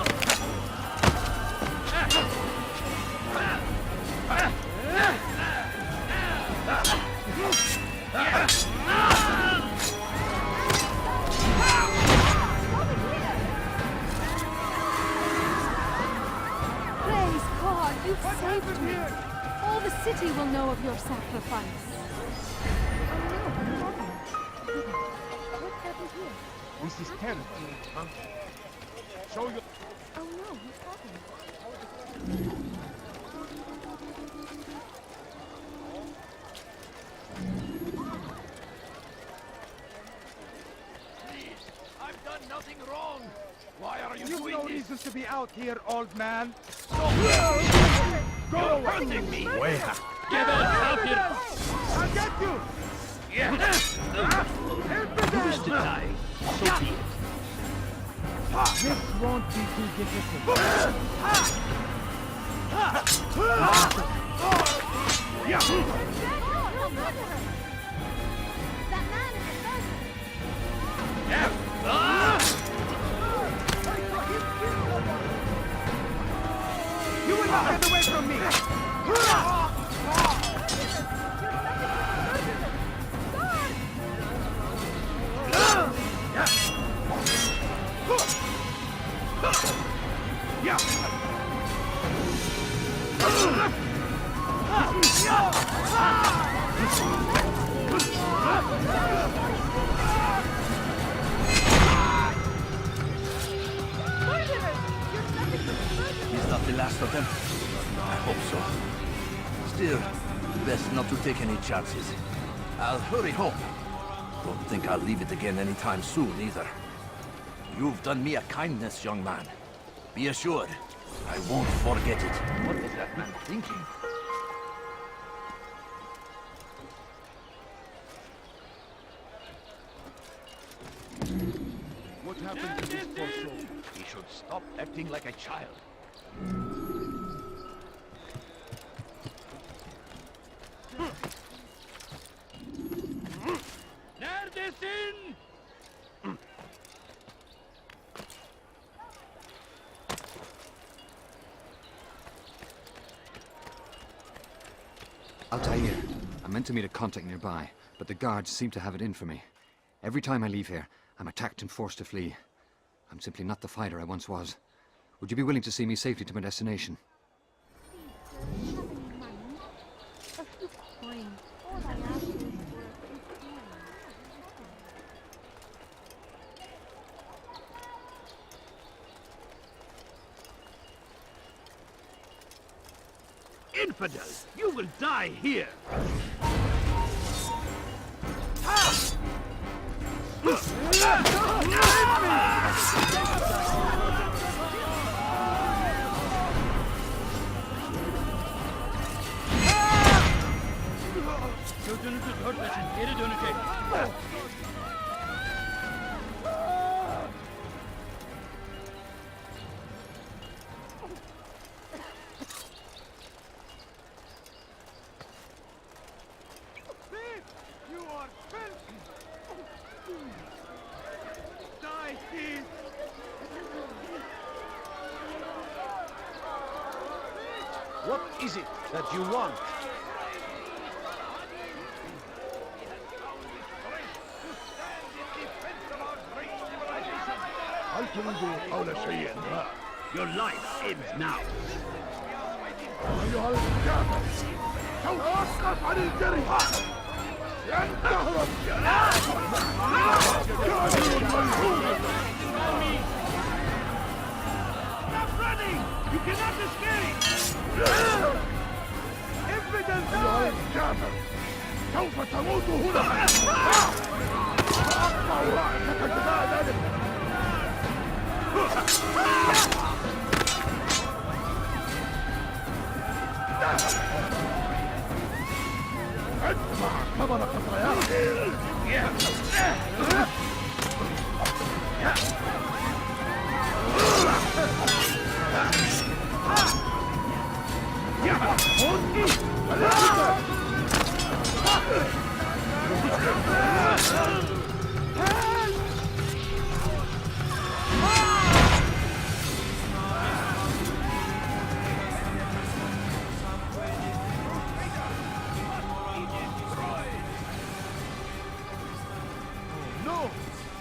Praise God, you've saved me! All the city will know of your sacrifice. What happened here? This is terrible. Show your... Oh no, what's happened? Please, I've done nothing wrong. Why are you You've doing no this? reason to be out here, old man. You're hurting me! Weja. I'll get you! You wish to die, so be it. This won't be too difficult. You will not get away from me! He's not the last of them. I hope so. Still, best not to take any chances. I'll hurry home. Don't think I'll leave it again anytime soon, either. You've done me a kindness, young man. Be assured, I won't forget it. What is that man thinking? What happened to this poor soul? He should stop acting like a child. Neredesin? Altair, I meant to meet a contact nearby, but the guards seem to have it in for me. Every time I leave here, I'm attacked and forced to flee. I'm simply not the fighter I once was. Would you be willing to see me safely to my destination? A few coins. All I ask is for a few Infidel! You will die here! Sözünüzü törplesin, geri dönecek. You are filthy! Die, thief! What is it that you want? Your life ends now. أيها الكافر توقف عن الجري Stop running! You cannot escape! Infidel أيها الكافر سوف تموت هنا أقطع رأسك جزاء ذلك ادفع ثمن خطاياك No!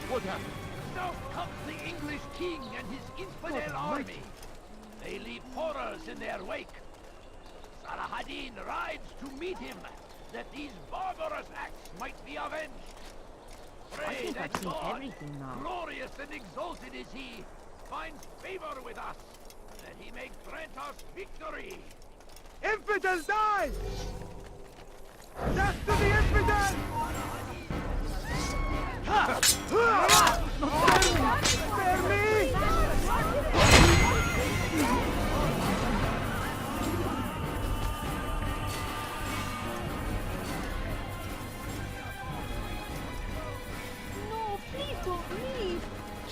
What happened? Now comes the English king and his infidel army. They leave horrors in their wake. Salah-ad-Din rides to meet him, that these barbarous acts might be avenged. Pray that God, glorious and exalted is he, finds favor with us, that he may grant us victory. Infidel, die! Death to the infidel! Spare me!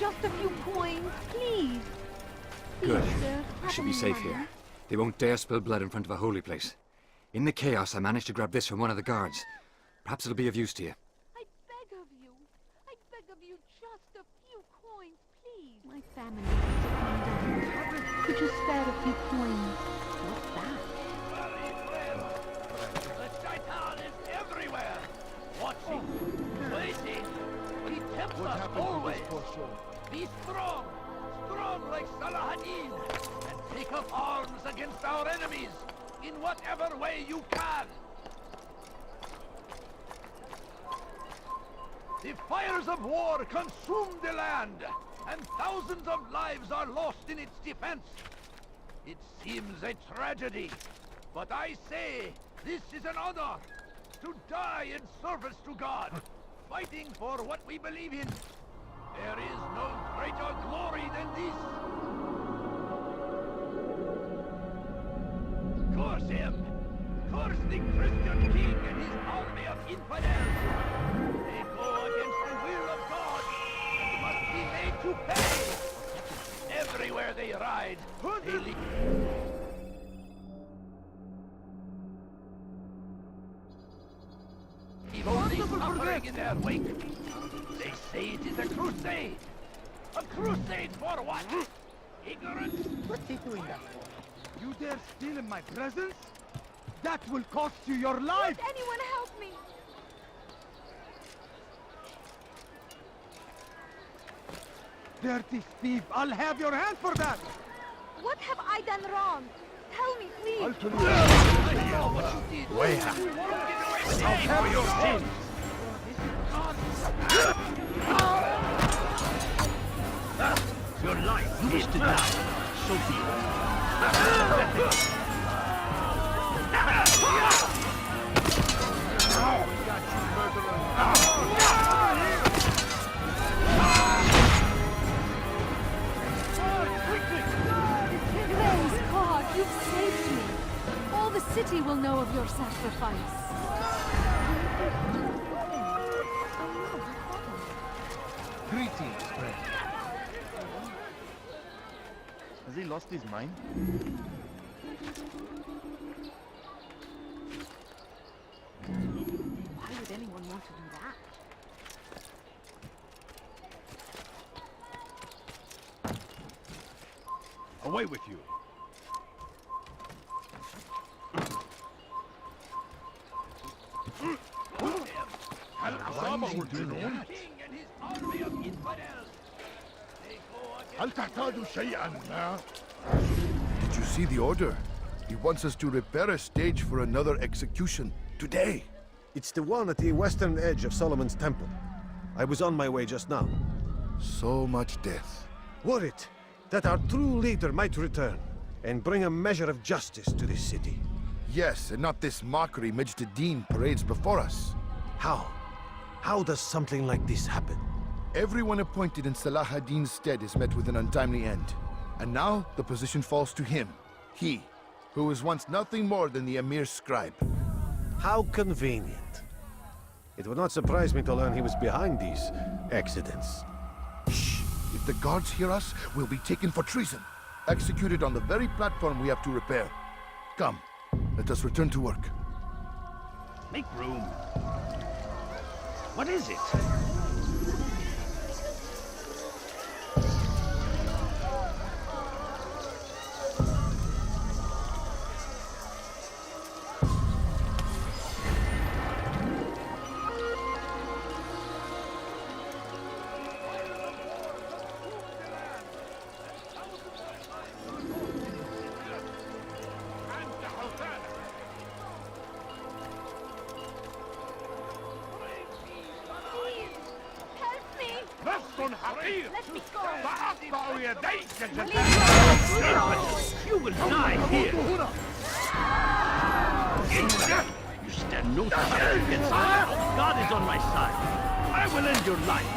just a few coins, please. Good. Please, sir, I should be have safe money. here. They won't dare spill blood in front of a holy place. In the chaos, I managed to grab this from one of the guards. Perhaps it'll be of use to you. I beg of you. I beg of you, just a few coins, please. My family is sitting down. Could you spare a few coins? What's that? The shaitan is everywhere! Watching, waiting. He tempts us always. Be strong, strong like Salahadin, and take up arms against our enemies in whatever way you can. The fires of war consume the land, and thousands of lives are lost in its defense. It seems a tragedy, but I say this is an honor to die in service to God, fighting for what we believe in. There is no greater glory than this. Curse him! Curse the Christian king and his army of infidels! They go against the will of God and must be made to pay! Everywhere they ride, they lead. Only suffering in their wake. They say it is a crusade. A crusade for what? Ignorance? What's he doing that for? You dare steal in my presence? That will cost you your life! Won't anyone help me? Dirty thief! I'll have your hand for that! What have I done wrong? Tell me, please. I'll tell you. I know what you did. Wait. I'll have your sins. Your life is to die. So be it. Praise God, you've saved me. All the city will know of your sacrifice. Greetings, friend. Has he lost his mind? Why would anyone want to do that? Away with you. Al-Azama will do that. هل تحتاج شيئا ما؟ Did you see the order? He wants us to repair a stage for another execution today. It's the one at the western edge of Solomon's temple. I was on my way just now. So much death. Worried that our true leader might return and bring a measure of justice to this city. Yes, and not this mockery Majd-Dean parades before us. How? How does something like this happen? Everyone appointed in Salah ad-Din's stead is met with an untimely end. And now the position falls to him. He, who was once nothing more than the Emir's scribe. How convenient. It would not surprise me to learn he was behind these accidents. Shh! If the guards hear us, we'll be taken for treason. Executed on the very platform we have to repair. Come, let us return to work. Make room. What is it? Let me go. You will die here. You stand no chance against me. God is on my side. I will end your life.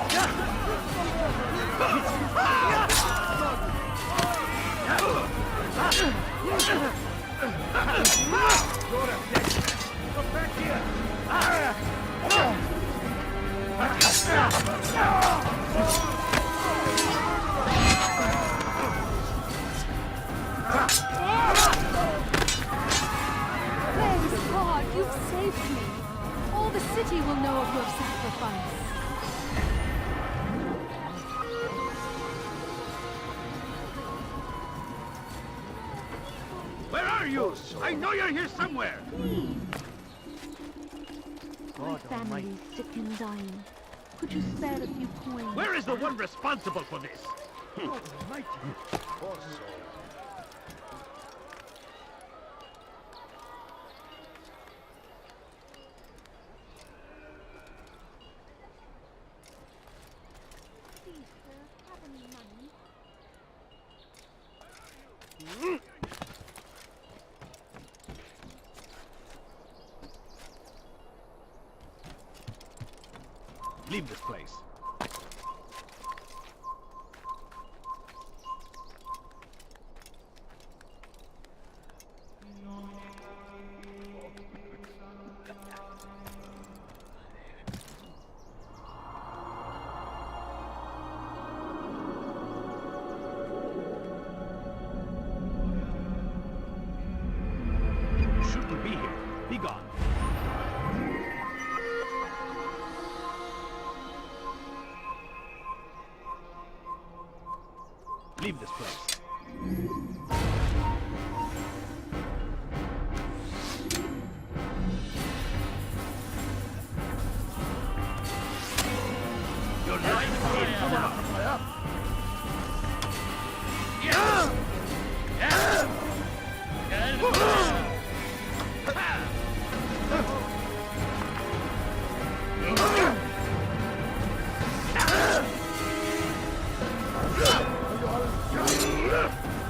Praise God, you've saved me. All the city will know of your sacrifice. Where are you? I know you're here somewhere. My family's sick and dying. Could you spare a few coins? Where is the one responsible for this? Almighty. Poor soul. Please, sir, have any money? Leave this place. You shouldn't be here. Be gone. Leave this place. Your life is up. Yes! Yes!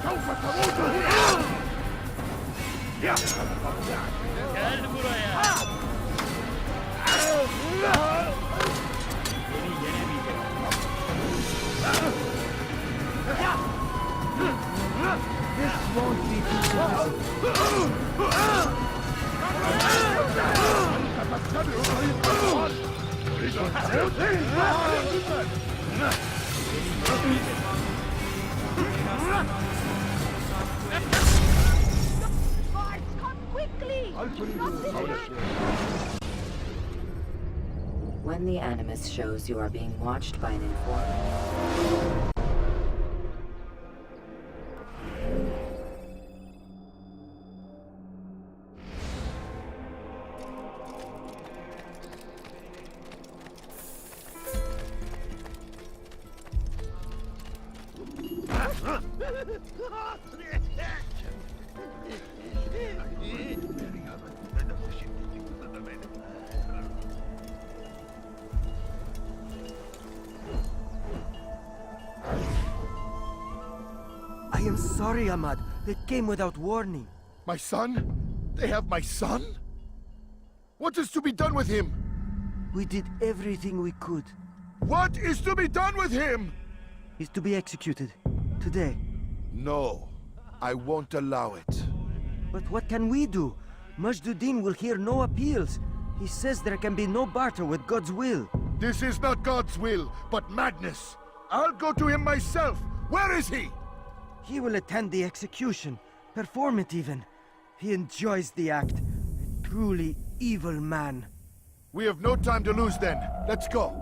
سوف تموت هنا! Gel buraya. Beni yenemeyeceksin. This won't be Guards, come quickly! When the Animus shows you are being watched by an informant, I am sorry, Ahmad. They came without warning. My son? They have my son? What is to be done with him? We did everything we could. What is to be done with him? He's to be executed. Today. No, I won't allow it. But what can we do? Majduddin will hear no appeals. He says there can be no barter with God's will. This is not God's will, but madness. I'll go to him myself. Where is he? He will attend the execution. Perform it even. He enjoys the act. A truly evil man. We have no time to lose then. Let's go.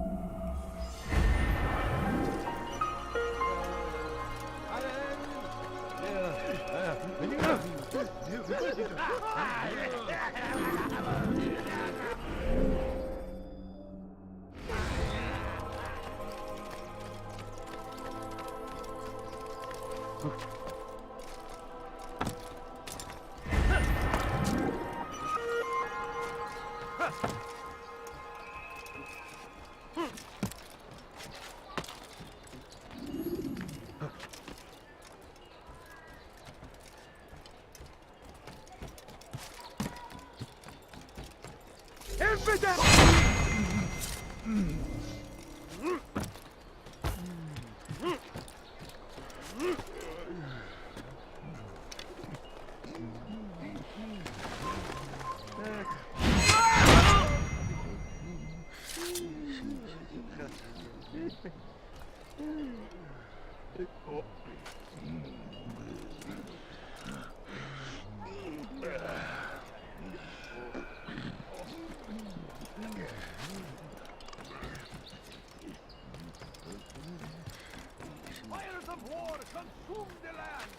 consumed the land,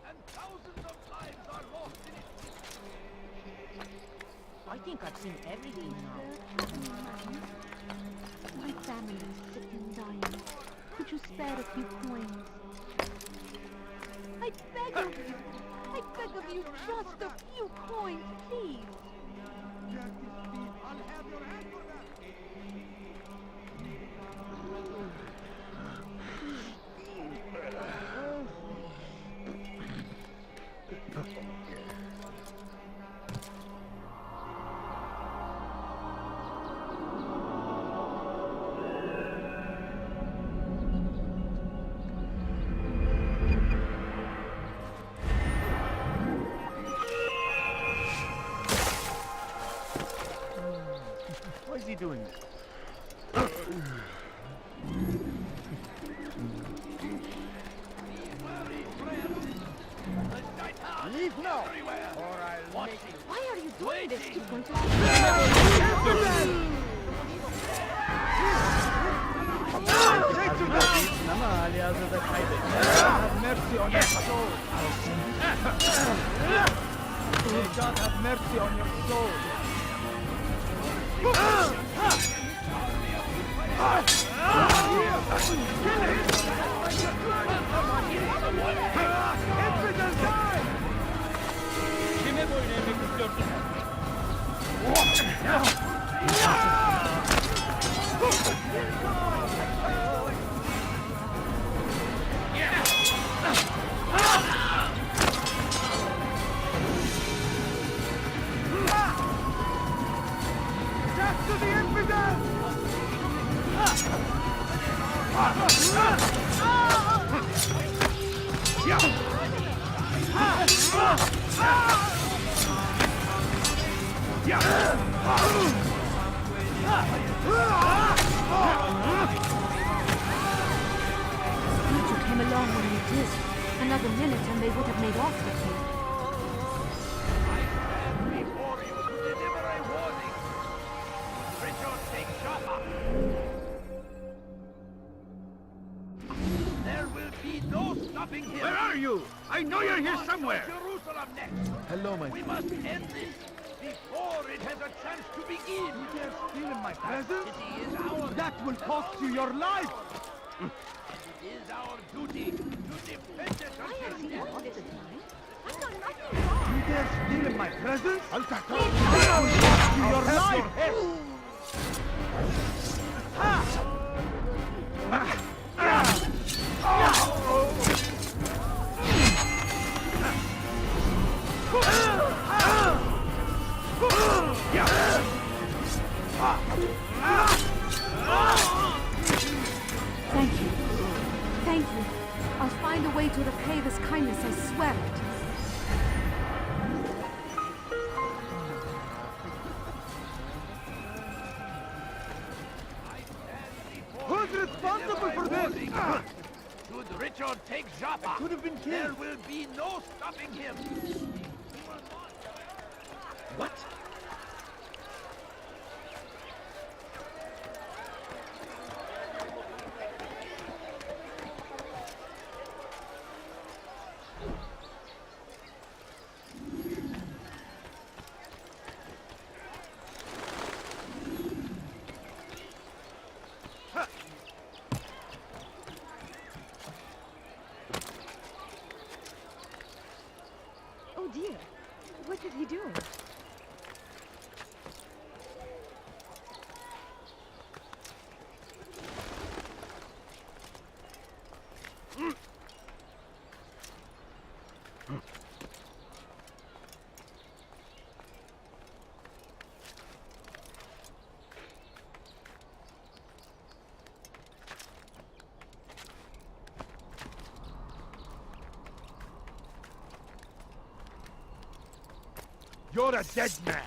and thousands of lives are lost in its... I think I've seen everything now. My family's sick and dying. Could you spare a few coins? I beg of you! I beg of you, just a few coins, please! I'll have your hand for that. Why is he doing this? Leave now, or I'll make you... Why are you doing this? He's going to... Have mercy on your soul. May God have mercy on your soul. Kime boyun eğmek istiyorsun? Death to the infidels! You came along when you did. Another minute and they would have made off with you. I stand before you to deliver a warning. Richard, take Jaffa. There will be no stopping him. Where are you? I know you're here somewhere. Jerusalem next. Hello, my We must end this before it has a chance to begin. You dare steal in my presence? City is ours. That will cost you your life! It is our duty to defend it until death. I've done nothing wrong. You dare steal in my presence? I'll tackle That will cost you your life! Thank you. Thank you. I'll find a way to repay this kindness, I swear it. Who's responsible for this? Should Richard take Jaffa, Could have been killed. there will be no stopping him. What? Oh dear. What did he do? You're a dead man.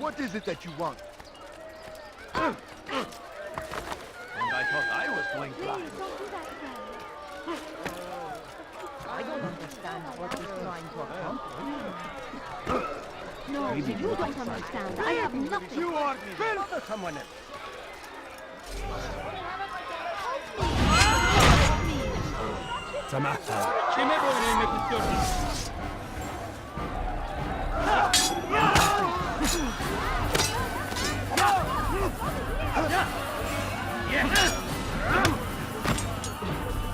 What is it that you want? And I thought I was going blind. I don't understand what he's trying to accomplish. No, you don't understand. I have nothing. You are Bother someone else. Kime boyun eğmek istiyorsun?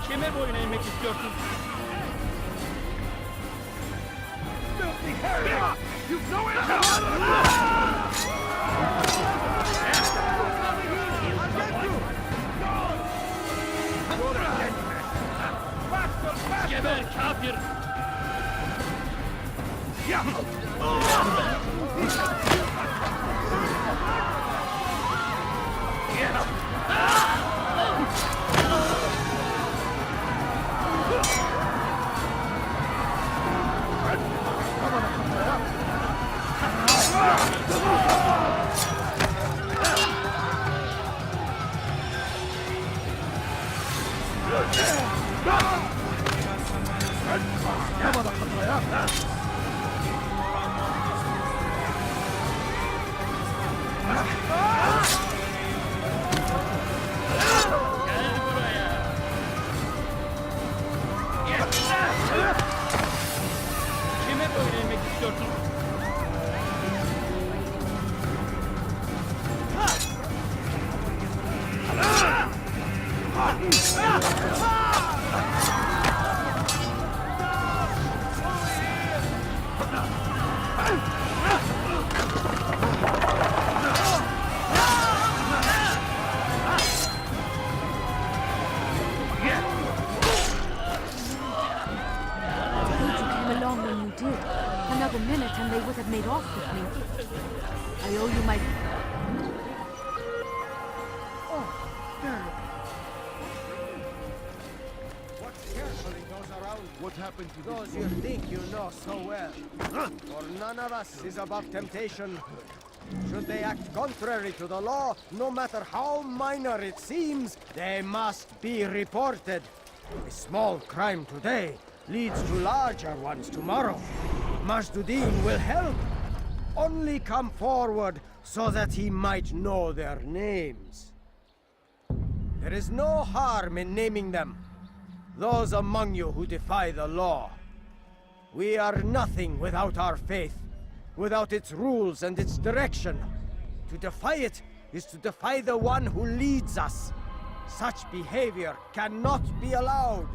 Kime boyun eğmek istiyorsun? You've no answer! Geber kafir! Kime boyun eğmek istiyorsun? Along when you did. Another minute and they would have made off with me. I owe you my... Watch carefully those around you. What happened to Those this you think you know so well. For none of us is above temptation. Should they act contrary to the law, no matter how minor it seems, they must be reported. A small crime today leads to larger ones tomorrow. Majduddin will help. Only come forward so that he might know their names. There is no harm in naming them. Those among you who defy the law. We are nothing without our faith, without its rules and its direction. To defy it is to defy the one who leads us. Such behavior cannot be allowed.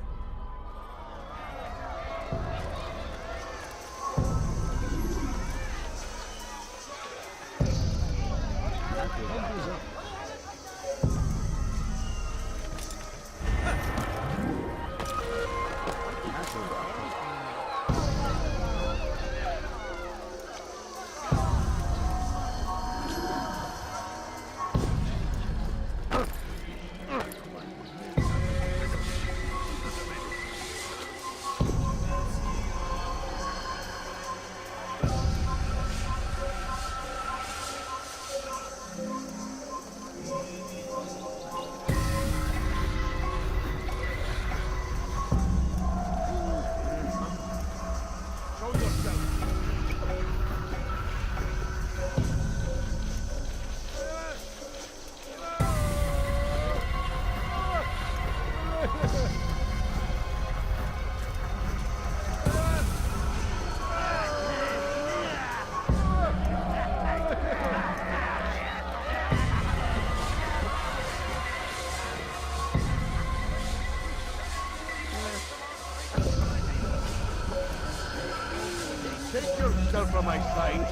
Take yourself from my sight.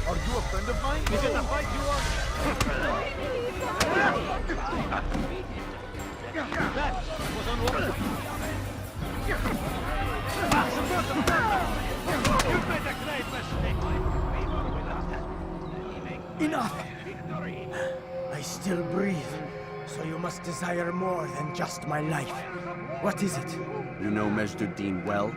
Are you a friend of mine? Is it a fight you want? That was unwarranted. You've made a great mistake. Enough! I still breathe, so you must desire more than just my life. What is it? You know Majd-ud-Din well?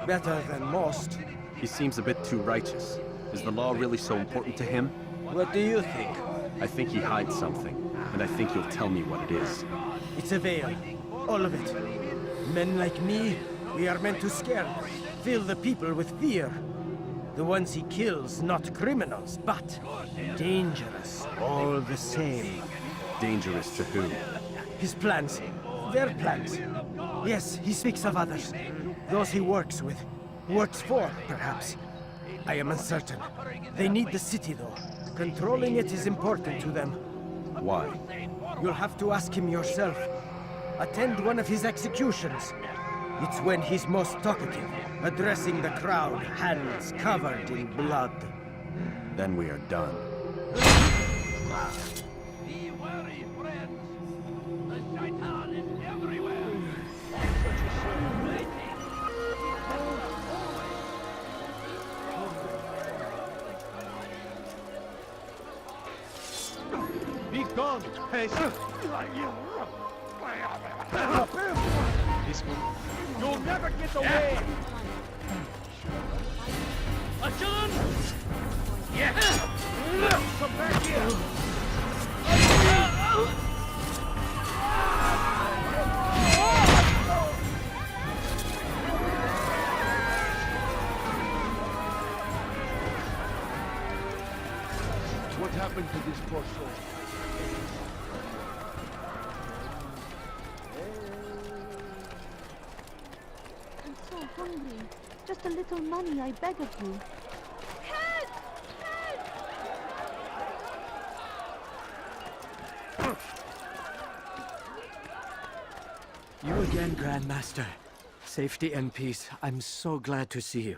Better than most. He seems a bit too righteous. Is the law really so important to him? What do you think? I think he hides something, and I think you'll tell me what it is. It's a veil. All of it. Men like me, we are meant to scare, fill the people with fear. The ones he kills, not criminals, but dangerous, all the same. Dangerous to who? His plans. Their plans. Yes, he speaks of others. Those he works with. Works for, perhaps. I am uncertain. They need the city, though. Controlling it is important to them. Why? You'll have to ask him yourself. Attend one of his executions. It's when he's most talkative, addressing the crowd, hands covered in blood. Then we are done. Be wary, friends. The shaitan is everywhere. That's such a shame, waiting. Be gone, peasant! This one. You'll never get away! Achilles! Yeah! Come back here! What happened to this poor soul? I'm so hungry. Just a little money, I beg of you. Help! Help! You again, Grandmaster. Safety and peace. I'm so glad to see you.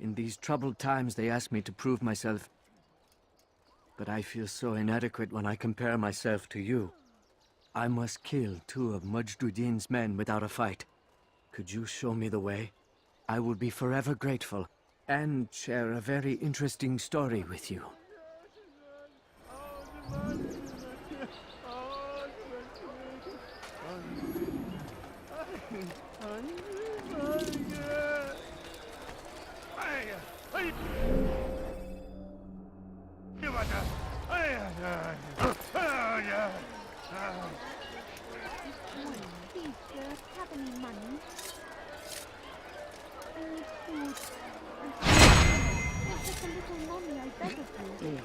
In these troubled times, they ask me to prove myself. But I feel so inadequate when I compare myself to you. I must kill 2 of Majd-ud-Din's men without a fight. Could you show me the way? I will be forever grateful, and share a very interesting story with you. Please, sir, have any money? I need food. Just a little money, I beg of you.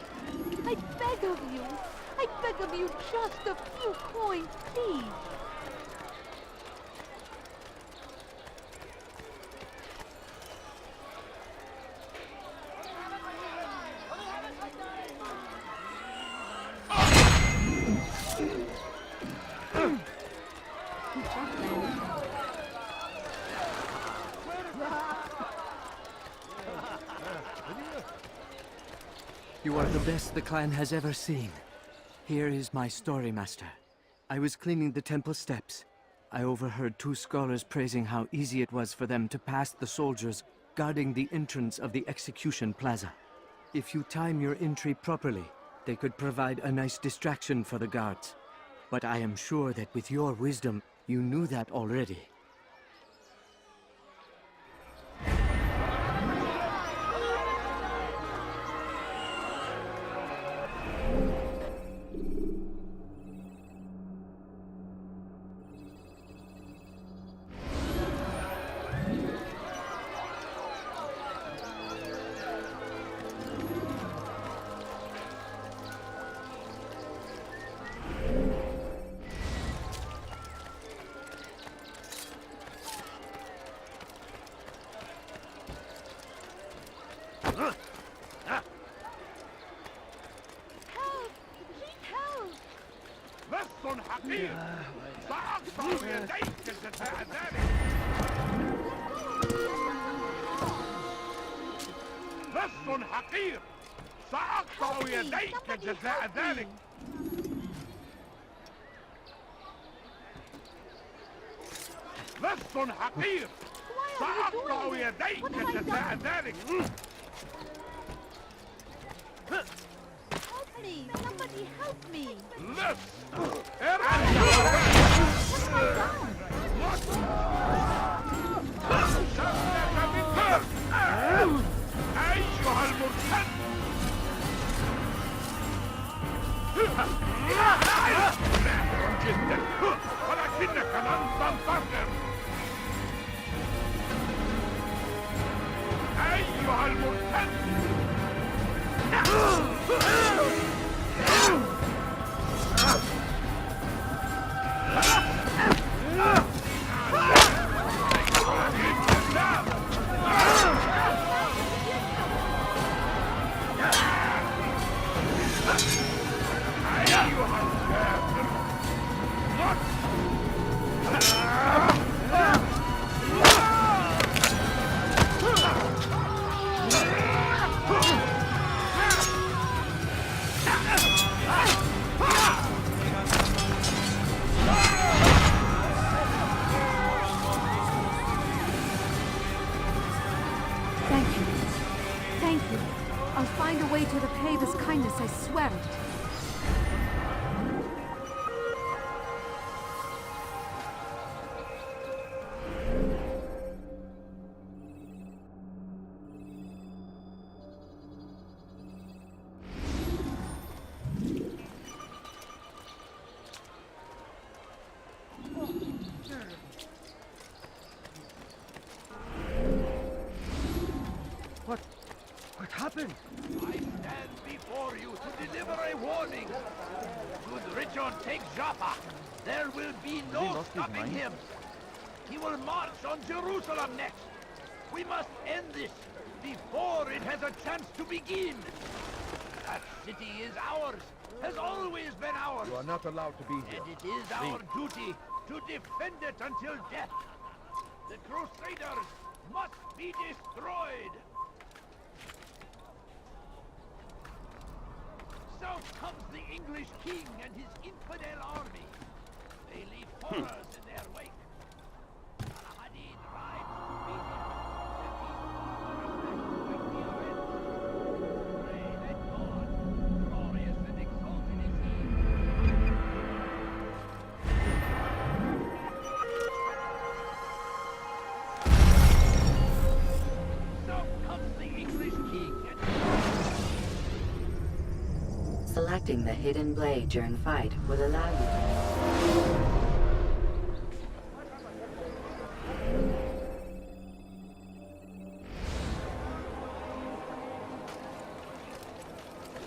I beg of you. I beg of you, just a few coins, please. You are the best the clan has ever seen. Here is my story, Master. I was cleaning the temple steps. I overheard 2 scholars praising how easy it was for them to pass the soldiers guarding the entrance of the execution plaza. If you time your entry properly, they could provide a nice distraction for the guards. But I am sure that with your wisdom, you knew that already. لص حقير سأقطع يديك جزاء ذلك لص حقير سأقطع يديك جزاء ذلك لص حقير What have I done? Help me! Somebody help me! أيها المرتد! جدا ولكنك لن تنتصر أيها المرتد! Thank you. I'll find a way to repay this kindness, I swear it. What happened? I stand before you to deliver a warning. Should Richard take Jaffa, there will be no stopping him. He will march on Jerusalem next. We must end this before it has a chance to begin. That city is ours, has always been ours. You are not allowed to be here. And it is our duty to defend it until death. The Crusaders must be destroyed. So comes the English king and his infidel army. They leave horrors in their wake. Al-Hadid rides to meet him. Pray that God, glorious and exalted is he. So comes the English king and Selecting the hidden blade during fight will allow you to...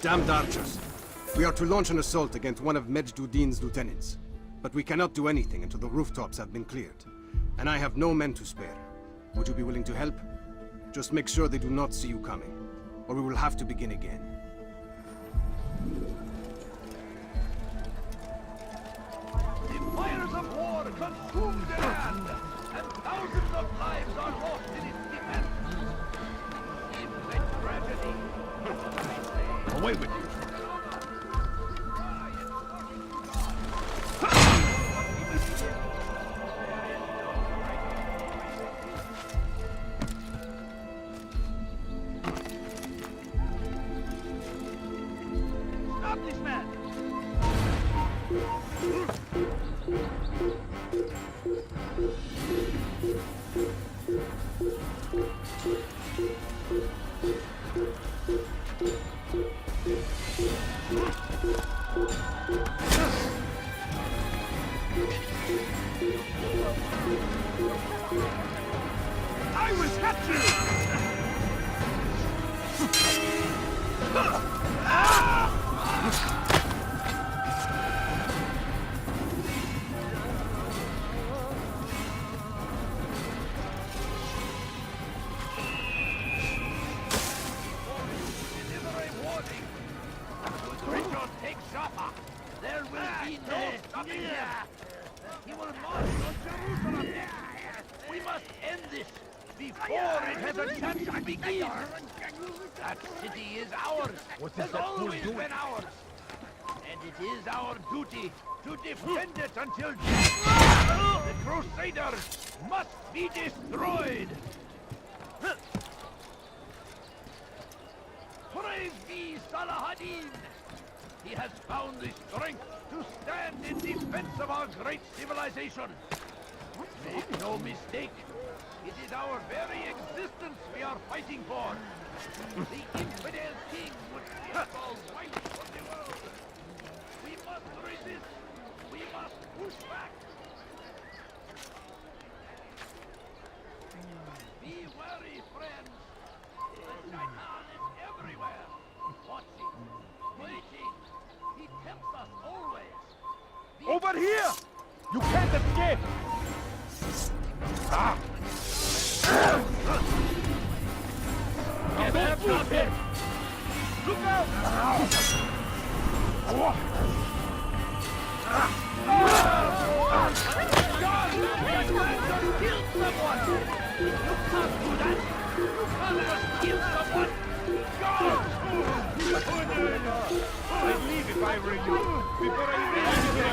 Damned archers! We are to launch an assault against one of Majd-ud-Din's lieutenants. But we cannot do anything until the rooftops have been cleared. And I have no men to spare. Would you be willing to help? Just make sure they do not see you coming, or we will have to begin again. The fires of war consume the land, and thousands of lives are lost in its defense. It's a tragedy. Away with you. Stop this man! I will catch you! Richard takes Jaffa. There will be no stopping him. He will march on Jerusalem next. We must end this before it has a chance to begin. That city is ours. Has always been ours. And it is our duty to defend it until death. The Crusaders must be destroyed! Praise thee, Salahadin! He has found the strength to stand in defense of our great civilization. Make no mistake, it is our very existence we are fighting for. The infidel king would see us all wiped from the world. We must resist. We must push back. Be wary, friends. The Shaitan is everywhere. Watching, waiting. He tempts us always. Over here! You can't escape! Ah! Get back, drop it! Look out! God! Kill someone! You can't do that! You can't just kill someone! God! I'd leave if I were you, before I leave anything.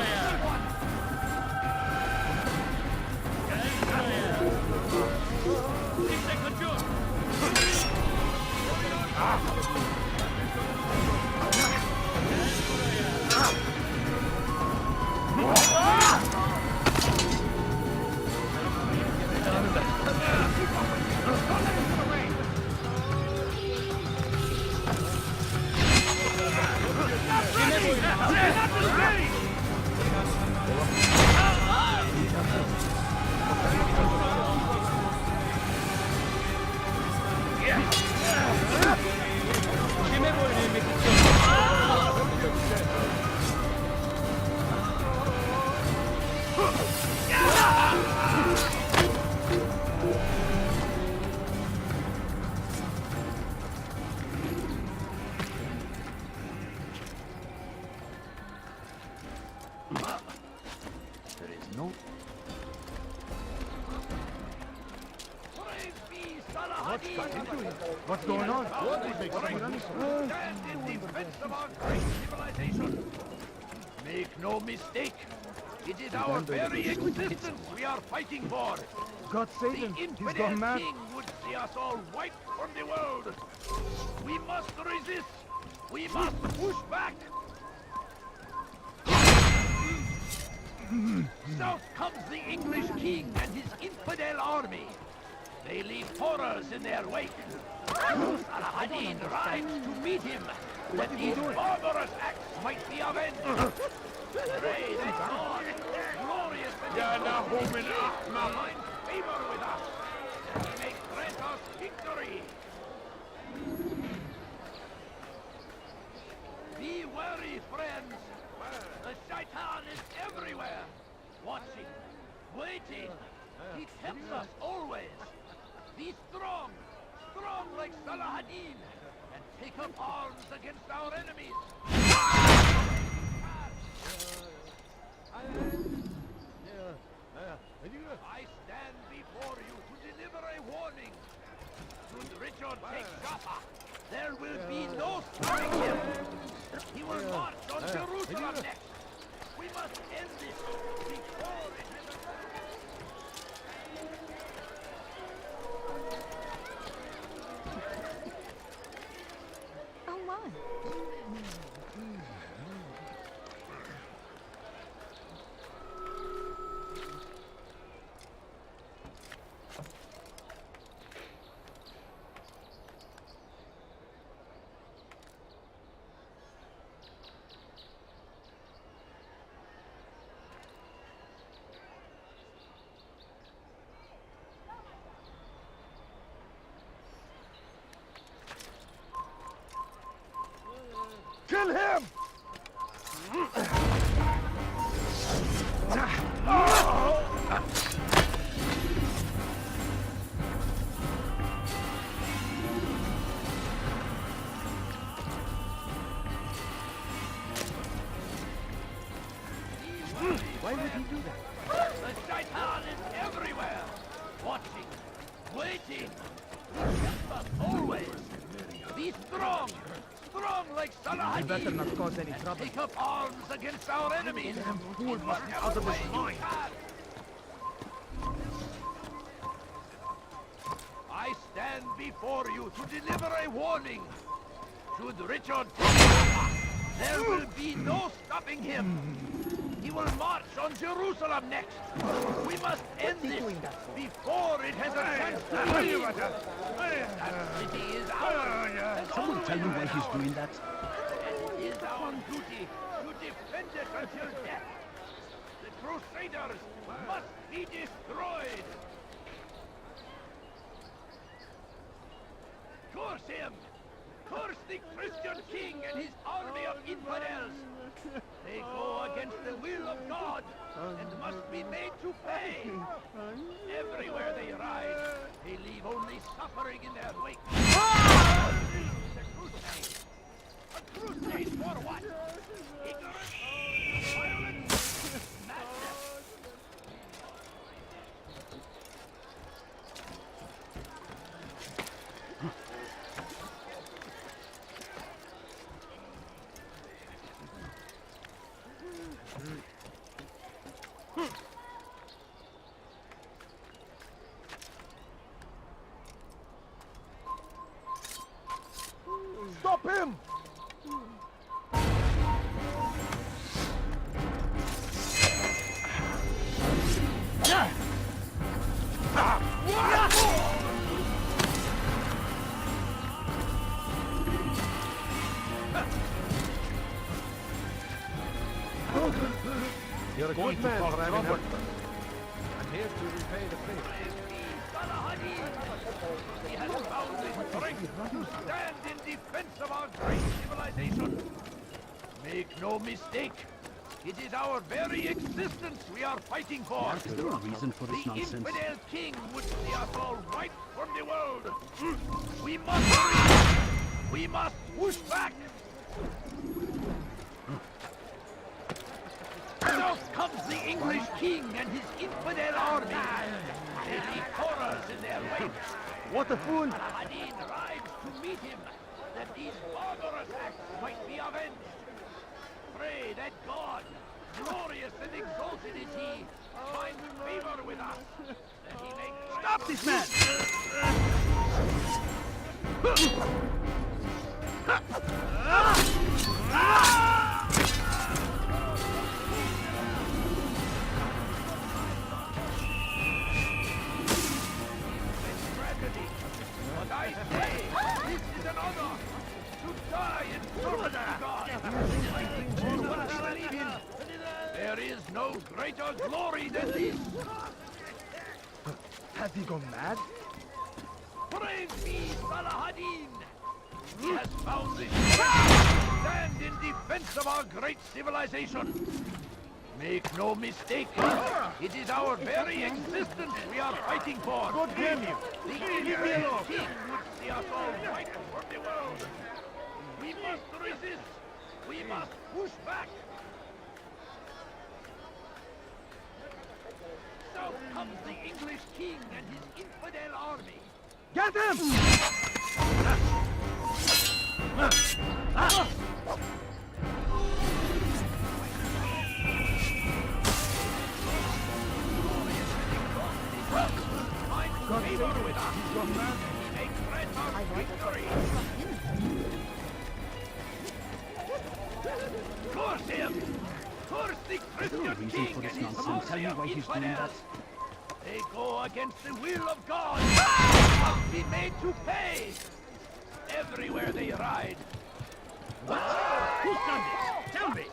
There is no... What's going on? Stand in defense of our great civilization. Make no mistake, it is our very existence we are fighting for. God save him. The He's infidel gone mad. king would see us all wiped from the world. We must resist. We must push back. South comes the English king and his infidel army. They leave horrors in their wake. Saladin rides to meet him, that these barbarous acts might be avenged. Pray that God, glorious and find favor with us, that he may grant us victory. Be wary, friends. The Shaitan is everywhere, watching, waiting. He tempts us always. Be strong, strong like Salahadin, and take up arms against our enemies. I stand before you to deliver a warning. Should Richard take Jaffa, there will be no stopping him. He will march on Jerusalem next. We must end this before it has occurred. Oh my. Kill him! Why would he do that? The Shaitan is everywhere, watching, waiting. He tempts us always. Be strong, strong like Salahadin. You better not cause any and trouble. take up arms against our enemies. Fool must be out of his mind. before you to deliver a warning. Should Richard take Jaffa, there will be no stopping him. He will march on Jerusalem next. We must end this before it has a chance to leave. That city is ours. Someone tell me why he's doing that. It is our duty to defend it until death. The Crusaders must be destroyed. Curse him! Curse the Christian king and his army of infidels! They go against the will of God and must be made to pay. Everywhere they ride, they leave only suffering in their wake. The crusade! A crusade for what? Ignorance? Violence? Madness? Stop him! You're a good man, Robert. I'm here to repay the favor. He has found the strength to stand in defense of our great civilization. Make no mistake, it is our very existence we are fighting for. Is there a reason for this the nonsense? infidel king would see us all wiped from the world. We must push back. Out comes the English king and his infidel army. They leave horrors in their wake. What a fool! Saladin rides to meet him, that these barbarous acts might be avenged. Pray that God, glorious and exalted is he, find favor with us, that he may... Stop this man! But I say, this is an honor, to die in service to God. For what we believe in, there is no greater glory than this. Has he gone mad? Praise be Saladin! He has found the strength to stand in defense of our great civilization. Make no mistake, it is our very existence we are fighting for. God damn you! The infidel king would see us all wiped from the world. We must resist. We must push back. South comes the English king and his infidel army. Get him! Find favor with us. He may grant us victory. Curse him! Curse the Christian king and his army of infidels! They go against the will of God! Must be made to pay! Everywhere they ride. What? Who's done this? Tell me!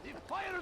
The fire...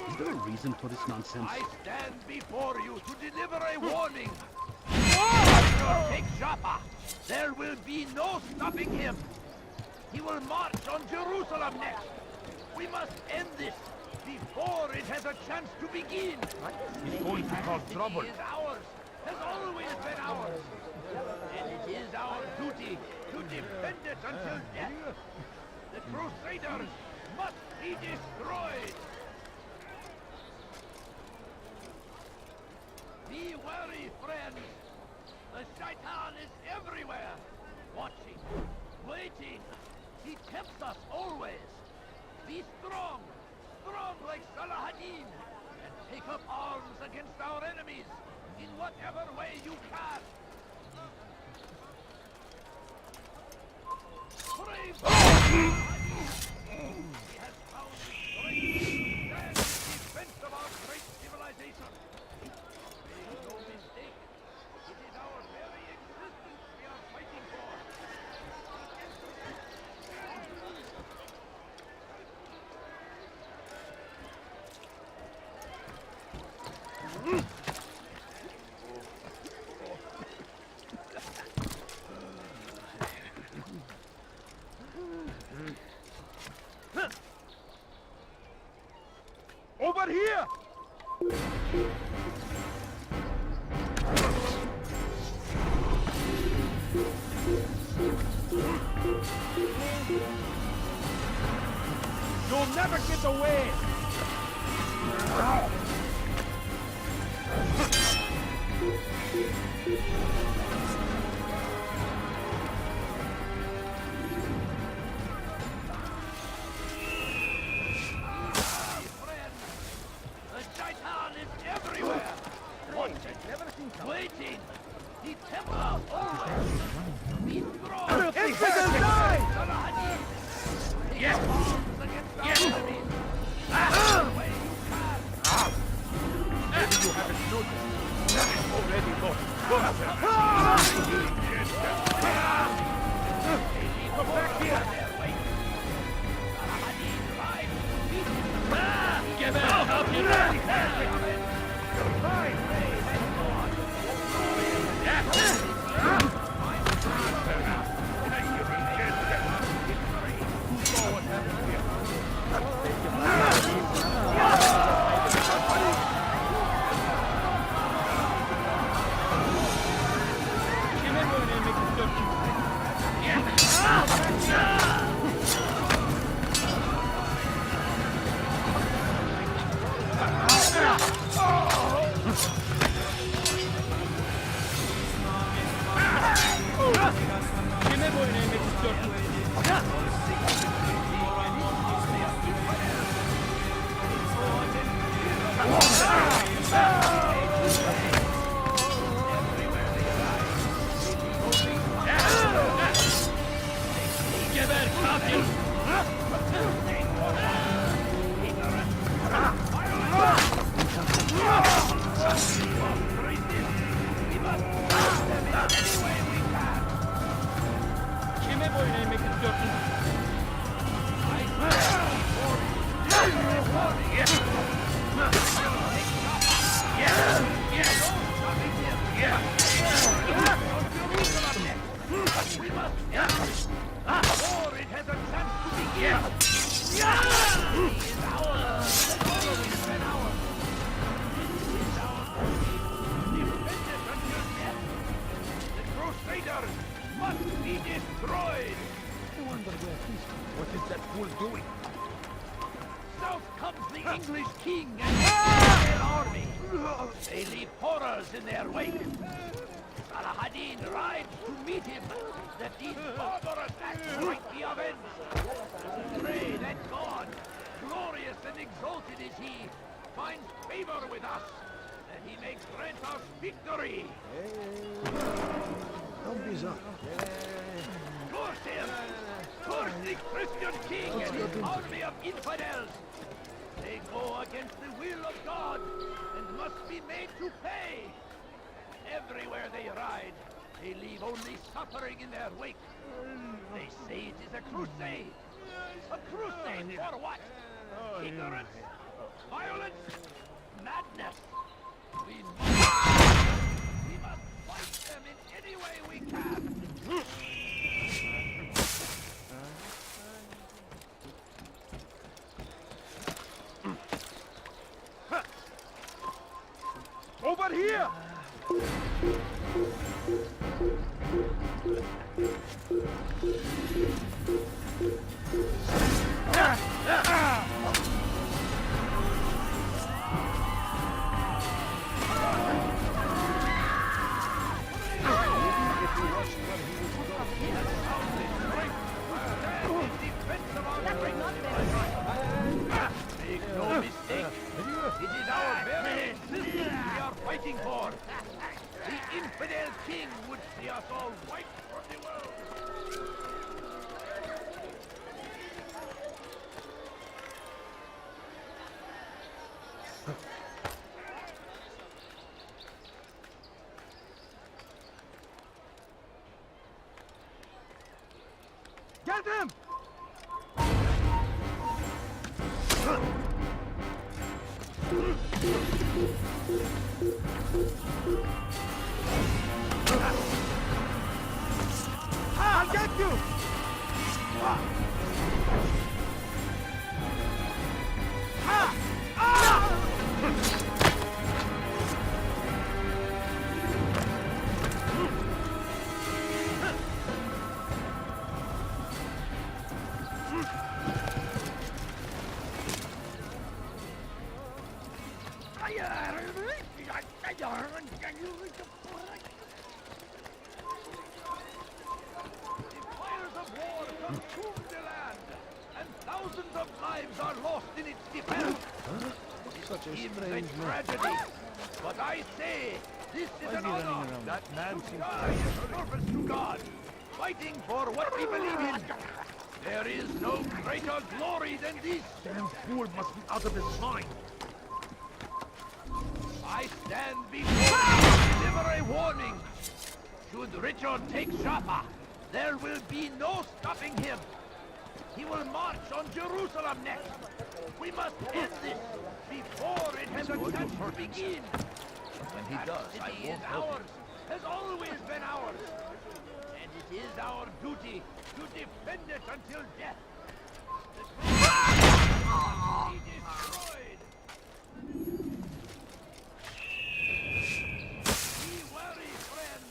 Is there a reason for this nonsense? I stand before you to deliver a warning. Richard takes Joppa. There will be no stopping him. He will march on Jerusalem next. We must end this before it has a chance to begin. He's going to cause trouble. It is ours. Has always been ours. And it is our duty to defend it until death. The Crusaders must be destroyed. Be wary, friends. The Shaitan is everywhere. Watching, waiting. He tempts us always. Be strong. Strong like Salahadin. And take up arms against our enemies in whatever way you can. Brave He has found his strength. Stand in defense of our great civilization. Make no mistake. It is our very existence we are fighting for. Over here! You'll never get away! The Shaitan is everywhere. Watching, waiting. He tempts us always. Be strong. Salahadin. Take up arms against our enemies. The way you can. Maybe you haven't noticed. I've already lost. Come back here! Give it! Help you! victory! Don't be so. Curse him! Curse the Christian king and his army of infidels! They go against the will of God and must be made to pay! Everywhere they ride, they leave only suffering in their wake. They say it is a crusade. A crusade for what? Ignorance? Violence? Madness? We must fight them in any way we can! Over here! Make no mistake, it is our very existence we are fighting for. The infidel king would see us all wiped from the world. Get him! I'll get you! Fires of war consume the land, and thousands of lives are lost in its defense. Such a Seems strange a man. tragedy, but I say this is an honor. That man To seems die in service to God, fighting for what we believe in. There is no greater glory than this. Damn fool must be out of his mind. I stand before you to deliver a warning. Should Richard take Jaffa, there will be no stopping him. He will march on Jerusalem next. We must end this before it has a chance to begin. When he does, I City is won't help ours, has always been ours. And it is our duty to defend it until death. The be destroyed. Be wary, friends.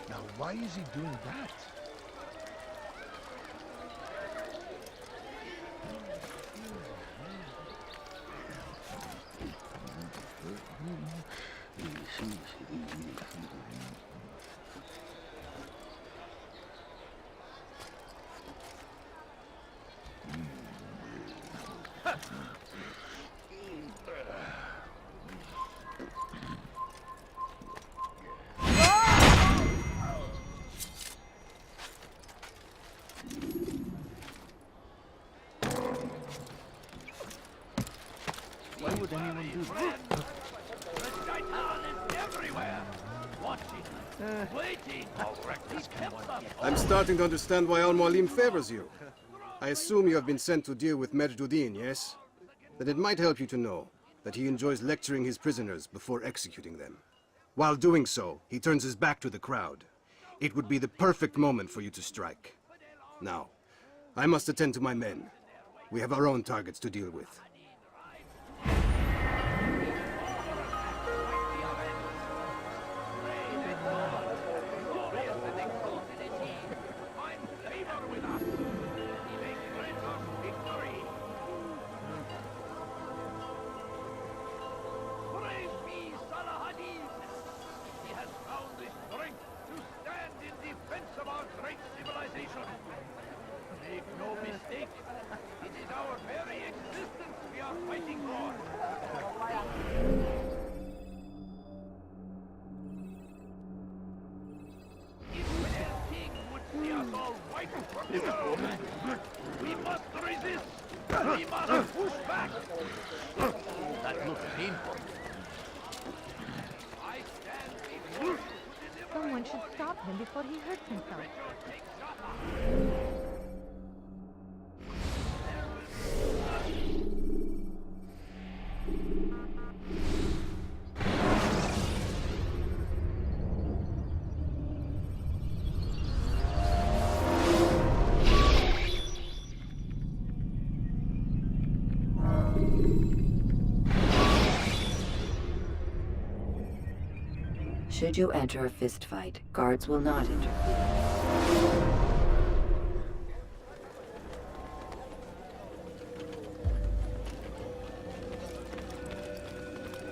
Now, why is he doing that? Why would anyone do that? The Shaitan is everywhere. Watching, waiting. He kept us. I'm starting to understand why Al-Mualim favors you. I assume you have been sent to deal with Majduddin, yes? Then it might help you to know that he enjoys lecturing his prisoners before executing them. While doing so, he turns his back to the crowd. It would be the perfect moment for you to strike. Now, I must attend to my men. We have our own targets to deal with. fight for Liverpool. We must resist. We must push back. That looks painful. I stand before you to deliver. Someone should stop him before he hurts himself. Should you enter a fistfight, guards will not interfere.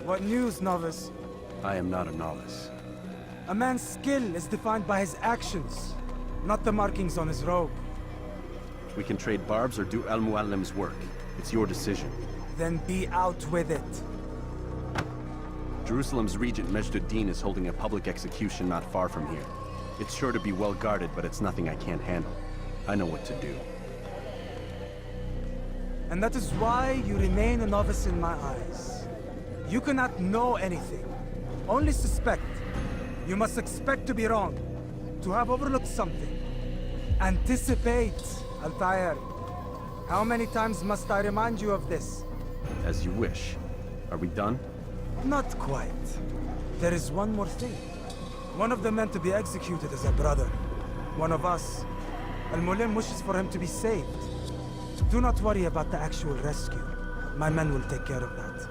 What news, novice? I am not a novice. A man's skill is defined by his actions, not the markings on his robe. We can trade barbs or do Al-Muallim's work. It's your decision. Then be out with it. Jerusalem's regent Majd-ud-Din is holding a public execution not far from here. It's sure to be well guarded, but it's nothing I can't handle. I know what to do. And that is why you remain a novice in my eyes. You cannot know anything, only suspect. You must expect to be wrong, to have overlooked something. Anticipate, Altair. How many times must I remind you of this? As you wish. Are we done? Not quite. There is one more thing. One of the men to be executed is a brother. One of us. Al-Mulim wishes for him to be saved. Do not worry about the actual rescue. My men will take care of that.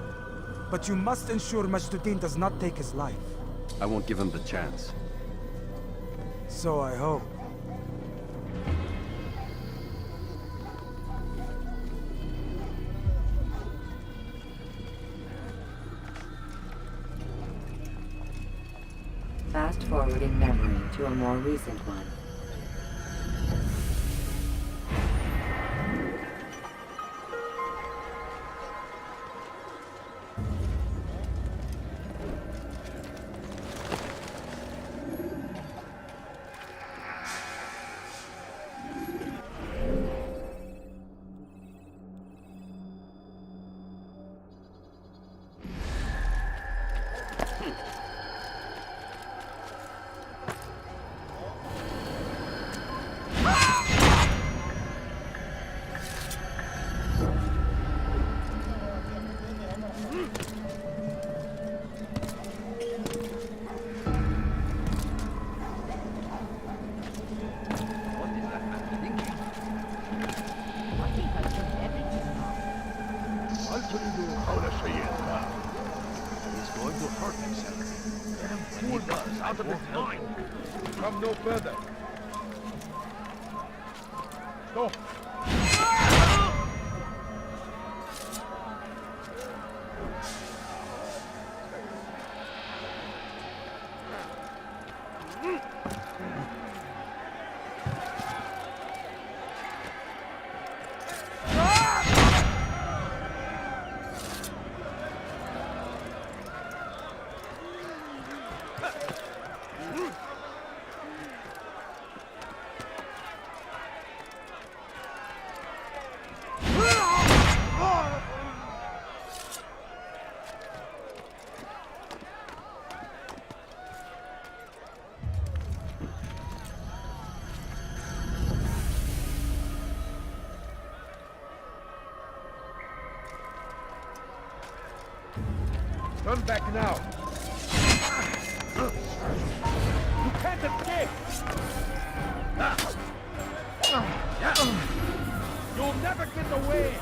But you must ensure Majd-ud-Din does not take his life. I won't give him the chance. So I hope. Fast-forwarding memory to a more recent one. Come no further. Stop. Turn back now. You can't escape. You'll never get away.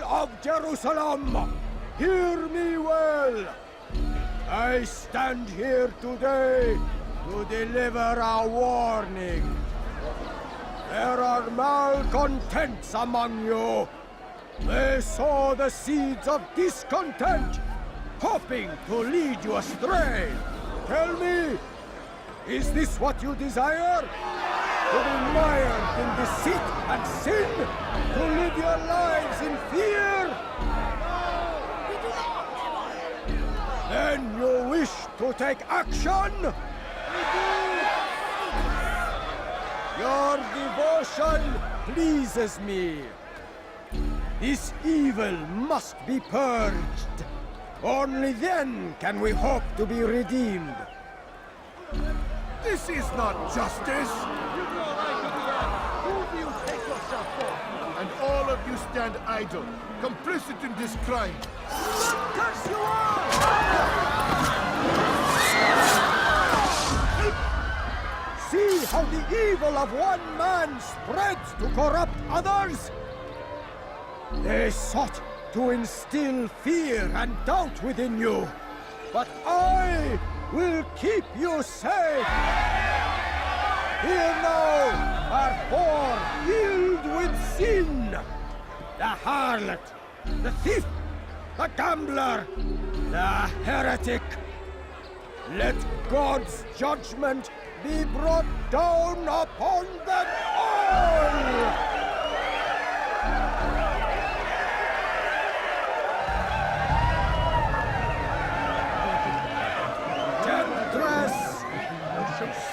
of Jerusalem, hear me well. I stand here today to deliver a warning. There are malcontents among you. They sow the seeds of discontent, hoping to lead you astray. Tell me, is this what you desire? To be mired in deceit and sin? To live your lives in fear? Then you wish to take action? Your devotion pleases me. This evil must be purged. Only then can we hope to be redeemed. This is not justice! Who do you take yourself for? And all of you stand idle, complicit in this crime. Curse you all! See how the evil of one man spreads to corrupt others? They sought to instill fear and doubt within you, but I will keep you safe. Here now are four filled with sin. The harlot, the thief, the gambler, the heretic. Let God's judgment be brought down upon them all!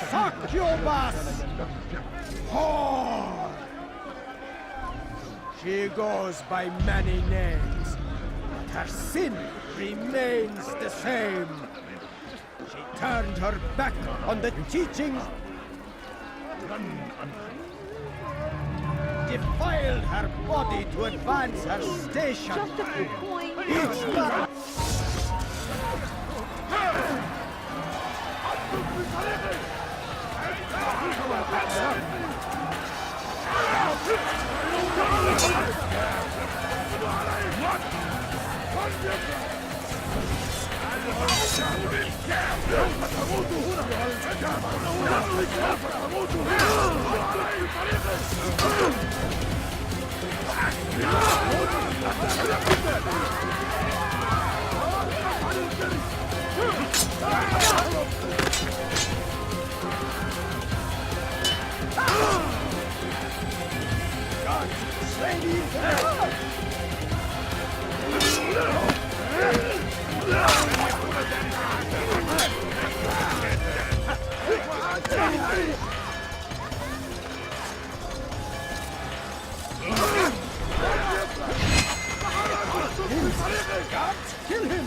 Succubus! Whore! She goes by many names, but her sin remains the same. She turned her back on the teachings, defiled her body to advance her station. Just a few coins. Each one... Kill him!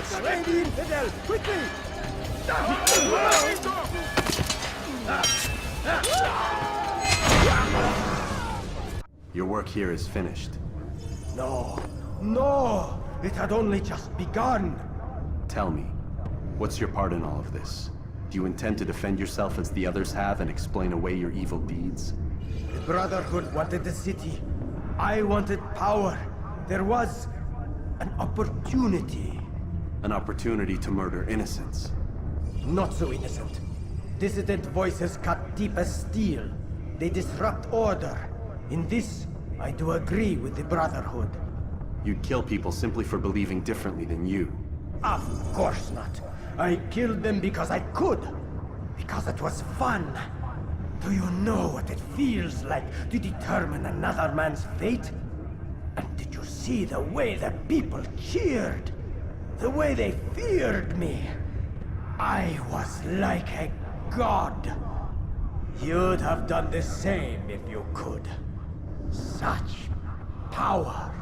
Slay the infidel! Quickly! Your work here is finished. No, no! It had only just begun! Tell me, what's your part in all of this? Do you intend to defend yourself as the others have and explain away your evil deeds? The Brotherhood wanted the city. I wanted power. There was an opportunity. An opportunity to murder innocents. Not so innocent. Dissident voices cut deep as steel. They disrupt order. In this, I do agree with the Brotherhood. You'd kill people simply for believing differently than you. Of course not. I killed them because I could. Because it was fun. Do you know what it feels like to determine another man's fate? And did you see the way the people cheered? The way they feared me? I was like a god. You'd have done the same if you could. Such power.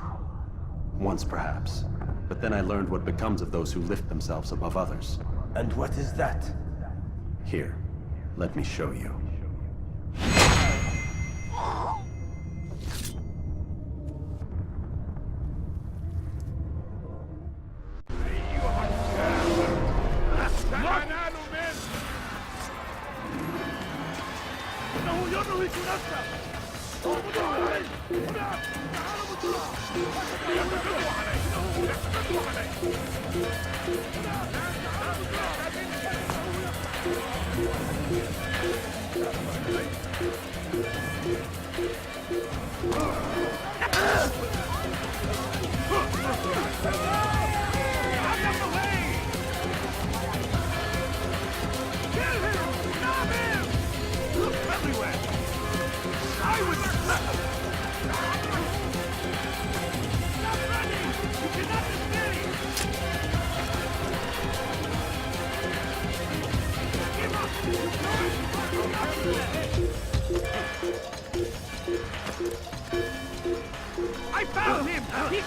Once, perhaps. But then I learned what becomes of those who lift themselves above others. And what is that? Here, let me show you. I found him! He's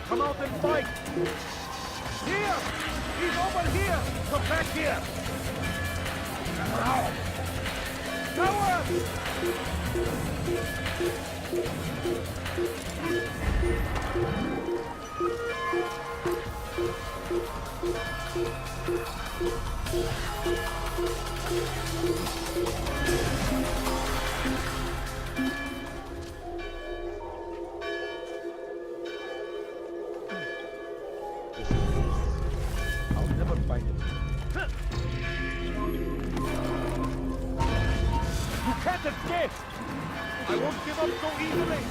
Come out and fight! Here! He's over here! Come back here! Now! I'll never find it. You can't escape! I won't give up so easily!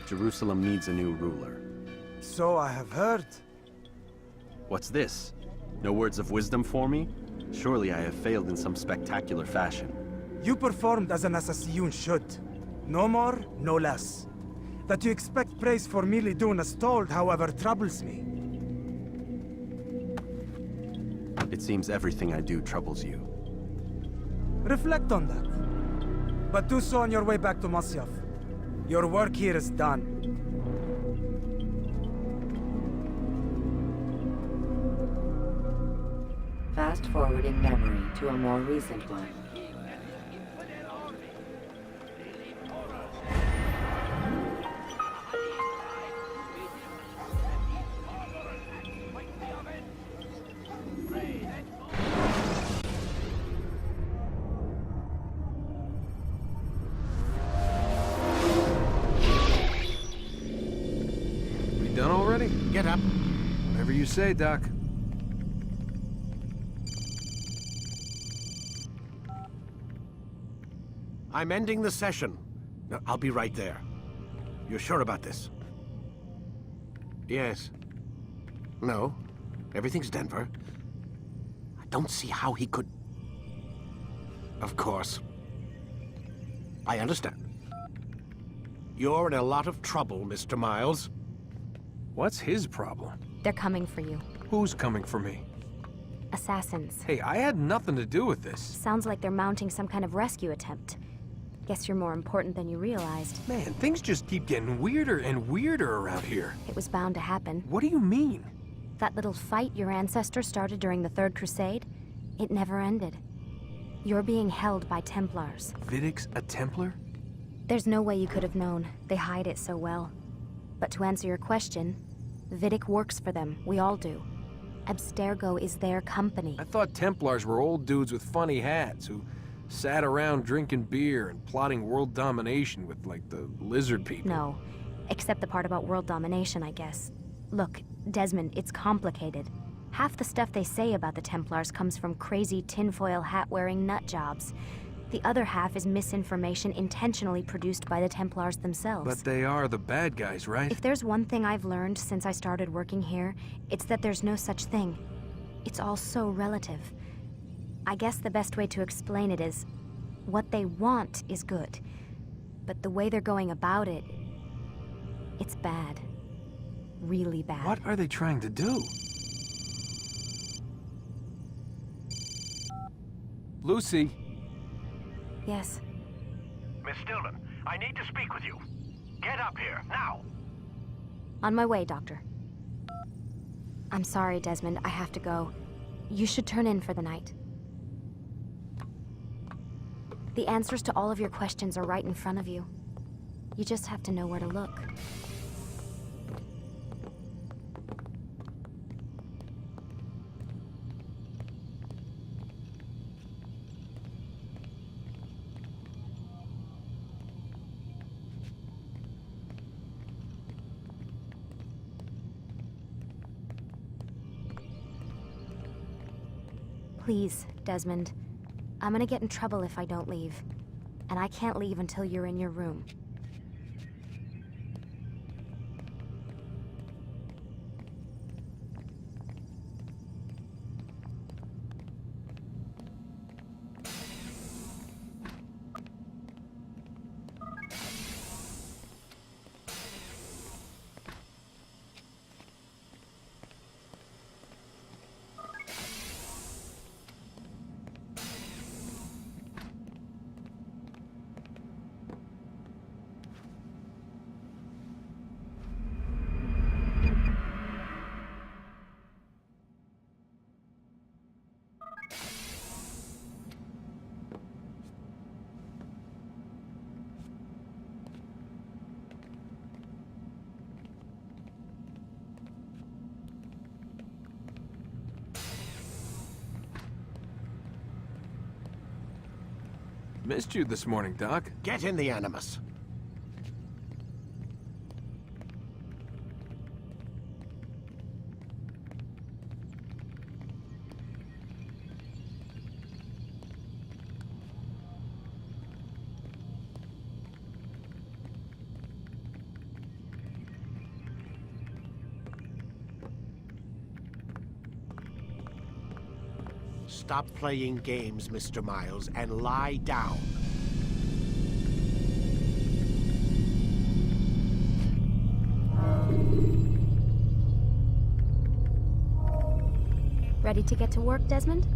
Jerusalem needs a new ruler. So I have heard. What's this? No words of wisdom for me? Surely I have failed in some spectacular fashion. You performed as an assassin should. No more, no less. That you expect praise for merely doing as told, however, troubles me. It seems everything I do troubles you. Reflect on that. But do so on your way back to Masyaf. Your work here is done. Fast forwarding memory to a more recent one. done already? Get up. Whatever you say, Doc. I'm ending the session. I'll be right there. You're sure about this? Yes. No. Everything's Denver. I don't see how he could... Of course. I understand. You're in a lot of trouble, Mr. Miles. What's his problem? They're coming for you. Who's coming for me? Assassins. Hey, I had nothing to do with this. Sounds like they're mounting some kind of rescue attempt. Guess you're more important than you realized. Man, things just keep getting weirder and weirder around here. It was bound to happen. What do you mean? That little fight your ancestors started during the Third Crusade, it never ended. You're being held by Templars. Vidic's a Templar? There's no way you could have known. They hide it so well. But to answer your question, Vidic works for them. We all do. Abstergo is their company. I thought Templars were old dudes with funny hats who sat around drinking beer and plotting world domination with, like, the lizard people. No. Except the part about world domination, I guess. Look, Desmond, it's complicated. Half the stuff they say about the Templars comes from crazy tinfoil hat-wearing nut jobs. The other half is misinformation intentionally produced by the Templars themselves. But they are the bad guys, right? If there's one thing I've learned since I started working here, it's that there's no such thing. It's all so relative. I guess the best way to explain it is, what they want is good. But the way they're going about it, it's bad. Really bad. What are they trying to do? Lucy? Yes? Miss Stillman, I need to speak with you. Get up here, now! On my way, Doctor. I'm sorry, Desmond. I have to go. You should turn in for the night. The answers to all of your questions are right in front of you. You just have to know where to look. Please, Desmond. I'm gonna get in trouble if I don't leave. And I can't leave until you're in your room. Missed you this morning, Doc. Get in the Animus. Stop playing games, Mr. Miles, and lie down. Ready to get to work, Desmond?